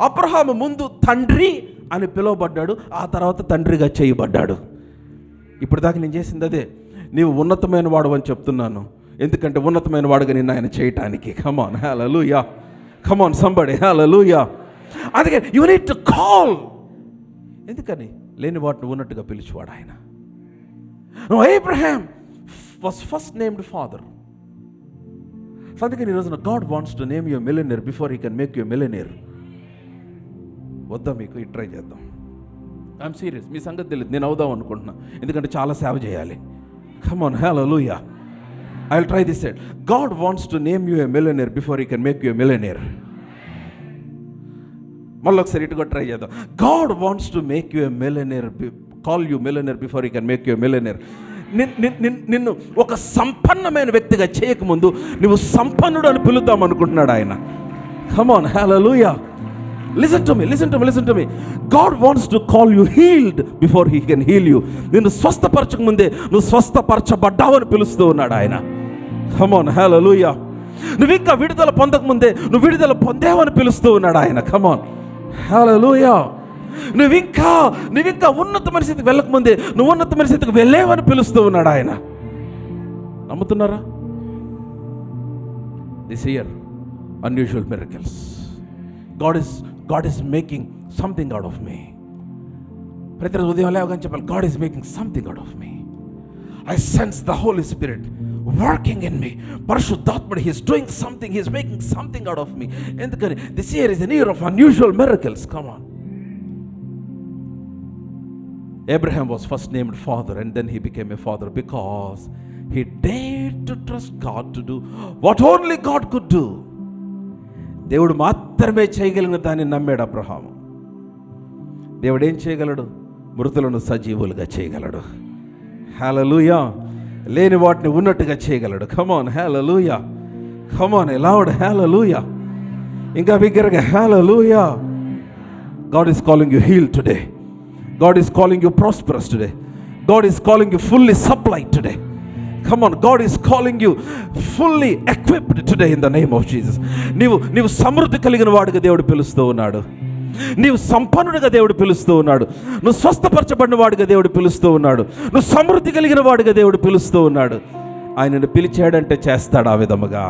Abraham ముందు తండ్రి అని పిలువబడ్డాడు, ఆ తర్వాత తండ్రిగా చేయబడ్డాడు. ఇప్పుడు దాకా నేను చేసింది అదే. నీవు ఉన్నతమైన వాడు అని చెప్తున్నాను, ఎందుకంటే ఉన్నతమైన వాడుగా నిన్ను ఆయన చేయటానికి. కమాన్, హల్లెలూయా. కమాన్ సంబడి, హల్లెలూయా. అందుకే యు నీడ్ టు కాల్. ఎందుకని? లేని వాటిని ఉన్నట్టుగా పిలిచేవాడు ఆయన. Abraham was first named father. అందుకని ఈ రోజున God wants to name you a millionaire before he can make you a millionaire. వద్దా మీకు? ఇది ట్రై చేద్దాం. ఐఎమ్ సీరియస్, మీ సంగతి తెలియదు, నేను అవుదాం అనుకుంటున్నా, ఎందుకంటే చాలా సేవ చేయాలి. Come on, hallelujah. I'll try this side. God wants to name you a millionaire before he can make you a millionaire. మళ్ళీ ఒకసారి ఇటుగా ట్రై చేద్దాం. God wants to make you a millionaire, call you millionaire before he can make you a millionaire. నిన్ను ఒక సంపన్నమైన వ్యక్తిగా చేయకముందు నువ్వు సంపన్నుడు అని పిలుద్దాం అనుకుంటున్నాడు ఆయన. Come on, hallelujah. Listen to me. God wants to call you healed before he can heal you. నిన్ను స్వస్థపరచక ముందే నువ్వు స్వస్థపరచబడ్డావని పిలుస్తూ ఉన్నాడు ఆయన. Come on, hallelujah. నువ్వు ఇంకా విడుదల పొందక ముందే నువ్వు విడుదల పొందేవని పిలుస్తూ ఉన్నాడు ఆయన. Come on, hallelujah. నువ్వు ఇంకా ఉన్నతమైన స్థితికి వెళ్ళకముందే నువ్వు ఉన్నతమైన స్థితికి వెళ్ళేవని పిలుస్తూ ఉన్నాడు ఆయన. నమ్ముతున్నారా? This year unusual miracles. God is making something out of me. ప్రతిరోజు ఉదయం లేవగానే చెప్పాలి, God is making something out of me. I sense the Holy Spirit working in me. పరిశుద్ధాత్ముడు, he is doing something, he is making something out of me. ఎందుకని? This year is an year of unusual miracles. Come on. Abraham was first named father and then he became a father because he dared to trust God to do what only God could do. దేవుడు మాత్రమే చేయగలిగిన దాన్ని నమ్మాడు అబ్రహాము. దేవుడు ఏం చేయగలడు? మృతులను సజీవులుగా చేయగలడు. హల్లెలూయా. లేని వాటిని ఉన్నట్టుగా చేయగలడు. కమాన్, హల్లెలూయా. కమాన్, లౌడ్ హల్లెలూయా. ఇంకా బిగ్గరగా హల్లెలూయా. God is calling you healed today. God is calling you prosperous today. God is calling you fully supplied today. Come on, God is calling you fully equipped today in the name of Jesus. నీవు సమృద్ధి కలిగిన వాడిగా దేవుడు పిలుస్తూ ఉన్నాడు. నీవు సంపన్నుడిగా దేవుడు పిలుస్తూ ఉన్నాడు. నువ్వు స్వస్థపరచబడిన వాడిగా దేవుడు పిలుస్తూ ఉన్నాడు. నువ్వు సమృద్ధి కలిగిన వాడిగా దేవుడు పిలుస్తూ ఉన్నాడు. ఆయనను పిలిచాడంటే చేస్తాడు ఆ విధముగా.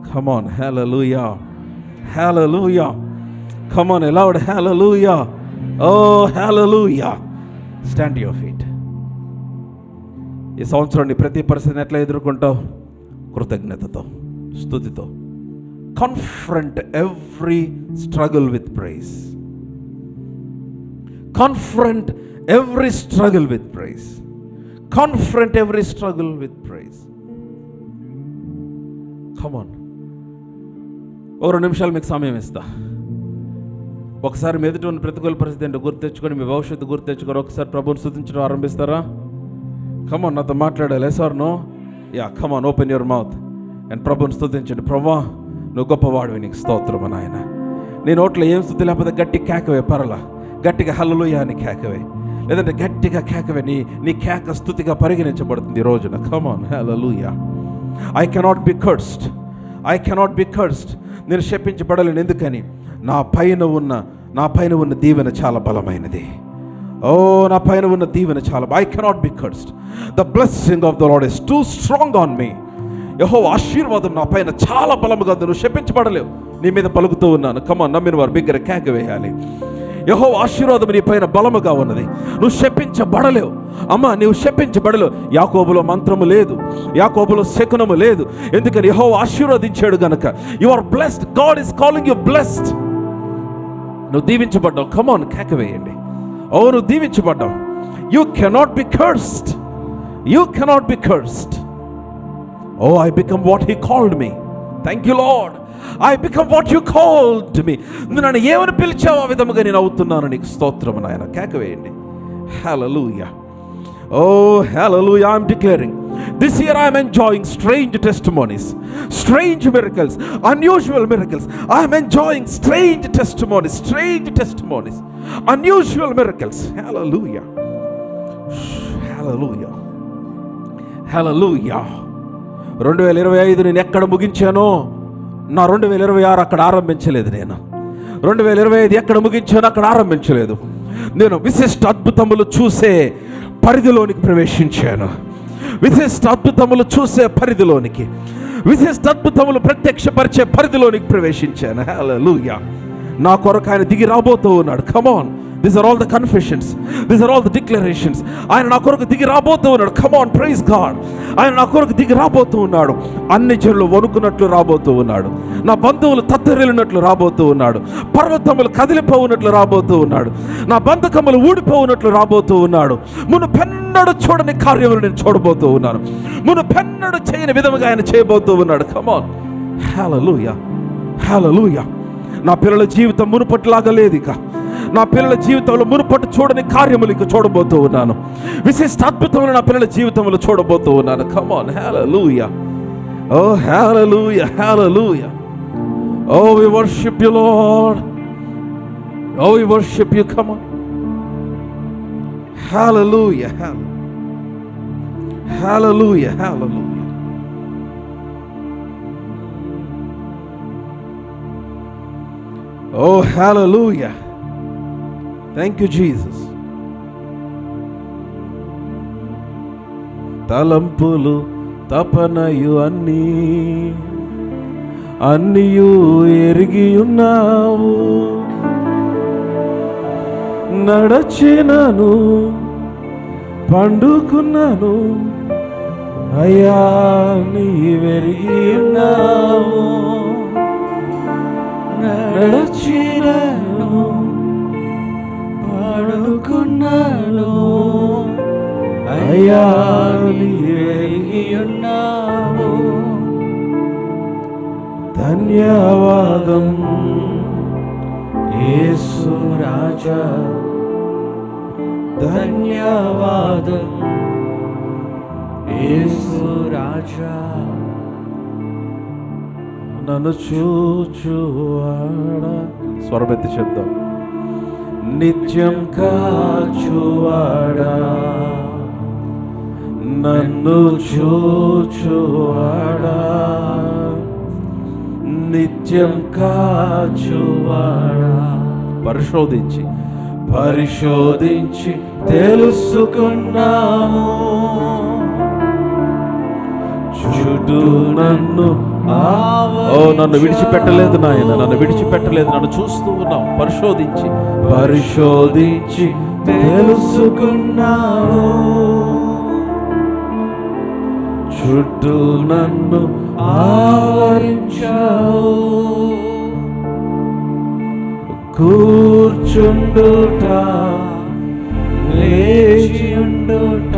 Come on, hallelujah, hallelujah, come on loud, hallelujah, oh hallelujah. Stand your feet. ఈ సంవత్సరాన్ని ప్రతి పరిస్థితిని ఎట్లా ఎదుర్కొంటావు? కృతజ్ఞతతో, స్తుతితో. Confront every struggle with praise. Confront every struggle with praise. Confront every struggle with praise. Come on. ఓ 2 నిమిషాలు మీకు సమయం ఇస్తా. ఒకసారి మీ ఎదుట ఉన్న ప్రతికూల పరిస్థితి ఏంటో గుర్తు తెచ్చుకొని, మీ భవిష్యత్తు గుర్తు తెచ్చుకొని ఒకసారి ప్రభువుని స్తుతించడం ఆరంభిస్తారా? కమాన్, నాతో మాట్లాడాలి. Sir no ya, come on, open your mouth and ప్రభువుని స్తుతించండి. ప్రభువా, నువ్వు గొప్పవాడివి, నీకు స్తోత్రం నాయన. నీ నోట్లో ఏం స్తుతి లేకపోతే గట్టి కేకవే, పరలా గట్టిగా హల్లెలూయా అని కేకవే, లేదంటే గట్టిగా కేకవే. నీ కేక స్తుతిగా పరిగణించబడుతుంది ఈ రోజున. Come on, hallelujah. I cannot be cursed, I cannot be cursed. నేను శపించబడలేను. ఎందుకని? నా పైన ఉన్న దీవెన చాలా బలమైనది. ఓ, నా పైన ఉన్న దీవెన చాలా, I cannot be cursed. The blessing of the Lord is too strong on me. యెహోవా ఆశీర్వాదం నా పైన చాలా బలముగా ఉంది. నువ్వు శపించబడలేవు, నీ మీద పలుకుతూ ఉన్నాను. కమాన్, నమ్మిన వారు బిగ్గర కేక వేయాలి. యెహోవా ఆశీర్వాదం నీ పైన బలముగా ఉన్నది. నువ్వు శపించబడలేవు. అమ్మా, నువ్వు శపించబడలేవు. యాకోబులో మంత్రము లేదు, యాకోబులో శకునము లేదు. ఎందుకని? యెహోవా ఆశీర్వదించాడు గనక. You are blessed. God is calling you blessed. నువ్వు దీవించబడ్డావు. కమాన్, కేక వేయండి. ఓ, నువ్వు దీవించబడ్డావు. You cannot be cursed, you cannot be cursed. Oh, I become what he called me. Thank you Lord. I become what you called me. నువ్వు నన్ను ఏమని పిలిచావు ఆ విధముగా నేను అవుతున్నాను. నీకు స్తోత్రం నాయన. కేక వేయండి. Hallelujah, oh hallelujah. I am declaring this year I am enjoying strange testimonies, strange miracles, unusual miracles. I am enjoying strange testimonies, unusual miracles. Hallelujah, hallelujah, hallelujah. 2025 నేను ఎక్కడ ముగించానో నా 2026 అక్కడ ఆరంభించలేదు. నేను 2025 ఎక్కడ ముగించానో అక్కడ ఆరంభించలేదు. నేను విశిష్ట అద్భుతములు చూసే పరిధిలోనికి ప్రవేశించాను. విశిష్ట అద్భుతములు చూసే పరిధిలోనికి, విశిష్ట అద్భుతములు ప్రత్యక్షపరిచే పరిధిలోనికి ప్రవేశించాను. హల్లెలూయా. నా కొరకు ఆయన దిగి రాబోతూ ఉన్నాడు. Come on, these are all the confessions, these are all the declarations. ఆయన నా కొరకు దిగి రాబోతూ ఉన్నాడు. Come on, praise God. ఆయన నా కొరకు దిగి రాబోతూ ఉన్నాడు. అన్ని జనులు వణుకున్నట్లు రాబోతూ ఉన్నాడు. నా బంధువులు తత్తరిల్లినట్లు రాబోతూ ఉన్నాడు. పర్వతములు కదిలిపోవునట్లు రాబోతూ ఉన్నాడు. నా బంధకములు ఊడిపోవునట్లు రాబోతూ ఉన్నాడు. మునుపెన్నడు చూడని కార్యములు నేను చూడబోతూ ఉన్నాను. మునుపెన్నడు చేయని విధముగా ఆయన చేయబోతూ ఉన్నాడు. కమ్ ఆన్, హల్లెలూయా, హల్లెలూయా. నా పిల్లల జీవితం మునుపటిలాగా లేదు. ఇక నా పిల్లల జీవితంలో మునుపటి చూడని కార్యములు ఇక చూడబోతూ ఉన్నాను. విశిష్ట అద్భుతములు నా పిల్లల జీవితంలో చూడబోతూ ఉన్నాను. Come on, hallelujah, oh hallelujah, hallelujah. Oh we worship you Lord, oh we worship you. Come on, hallelujah, hallelujah, hallelujah. Oh, hallelujah. Thank you, Jesus. తలంపులు తపనయు అన్నియు ఎరిగి ఉన్నావు. నడచినను పండుకున్నాను అయ్యా, నీవెరిగి ఉన్నావు. నడచినను పడుకున్నాను అయ్యా, నీవెరిగి ఉన్నావు. ధన్యవాదం యేసు రాజా, ధన్యవాదం యేసు రాజా. నన్ను చూచువాడా, స్వరమెత్తి చెప్దాం. నిత్యం కాచువాడా, నన్ను చూచువాడా, నిత్యం కాచువాడా. పరిశోధించి తెలుసుకున్నాము. చుట్టూ నన్ను నన్ను విడిచిపెట్టలేదు నాయన, నన్ను విడిచిపెట్టలేదు. నన్ను చూస్తూ ఉన్నావు, పరిశోధించి తెలుసుకున్నావు. చుట్టూ నన్ను ఆవరించావు. కూర్చుండుట, లేచియుండుట,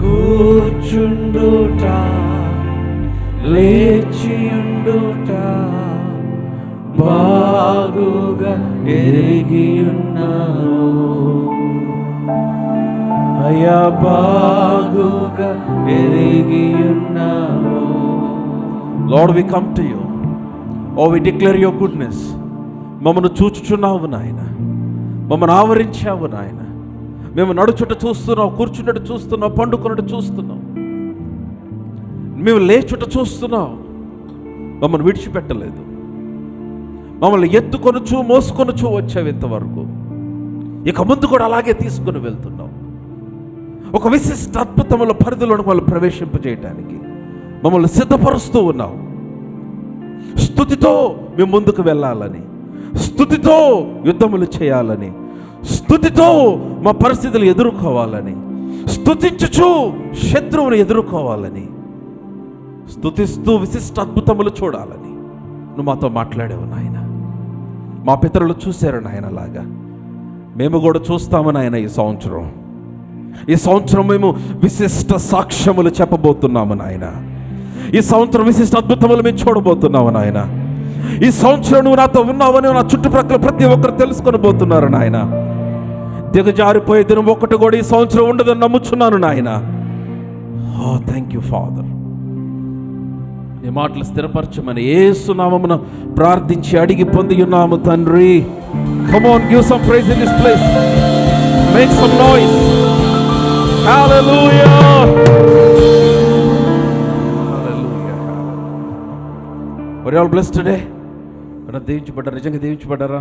కూర్చుండుట, లేచియుండుట బాగుగా ఎరిగి ఉన్నావు అయ్యా, బాగుగా ఎరిగి ఉన్నావు. Lord, we come to you. Oh, we declare your goodness. మమ్మను చూచుచున్నావు నాయన, మమ్మను ఆవరించావు నాయన. మేము నడుచుట చూస్తున్నావు, కూర్చున్నట్టు చూస్తున్నావు, పండుకున్నట్టు చూస్తున్నావు, మేము లేచుట చూస్తున్నావు. మమ్మల్ని విడిచిపెట్టలేదు, మమ్మల్ని ఎత్తుకొనుచు మోసుకొనుచు వచ్చావు ఇంతవరకు. ఇక ముందు కూడా అలాగే తీసుకుని వెళ్తున్నావు. ఒక విశిష్ట అద్భుతముల పరిధిలో మమ్మల్ని ప్రవేశింపజేయటానికి మమ్మల్ని సిద్ధపరుస్తూ ఉన్నావు. స్తుతితో మేము ముందుకు వెళ్ళాలని, స్తుతితో యుద్ధములు చేయాలని, స్తుతితో మా పరిస్థితులు ఎదుర్కోవాలని, స్తుతించుచు శత్రువుని ఎదుర్కోవాలని, స్తుతిస్తూ విశిష్ట అద్భుతములు చూడాలని నువ్వు మాతో మాట్లాడావు నాయన. మా పితరులు చూశారు నాయన, అలాగా మేము కూడా చూస్తాము నాయన. ఈ సంవత్సరం మేము విశిష్ట సాక్ష్యములు చెప్పబోతున్నాము నాయన. ఈ సంవత్సరం విశిష్ట అద్భుతములు మేము చూడబోతున్నాము నాయన. ఈ సంవత్సరం నువ్వు నాతో ఉన్నావని నా చుట్టుప్రక్కల ప్రతి ఒక్కరు తెలుసుకొని పోతున్నారు నాయన. దిగజారిపోయే దినం ఒకటి కూడా ఈ సంవత్సరం ఉండదని నమ్ముచున్నాను నాయన. ఓ థ్యాంక్ యూ ఫాదర్. నీ మాటలు స్థిరపరచమని యేసు నామమున ప్రార్థించి అడిగి పొంది ఉన్నాము తండ్రి. Come on, give some praise in this place. Make some noise. Hallelujah. Hallelujah. Were you all blessed today? నిజంగా దీవించబడ్డారా?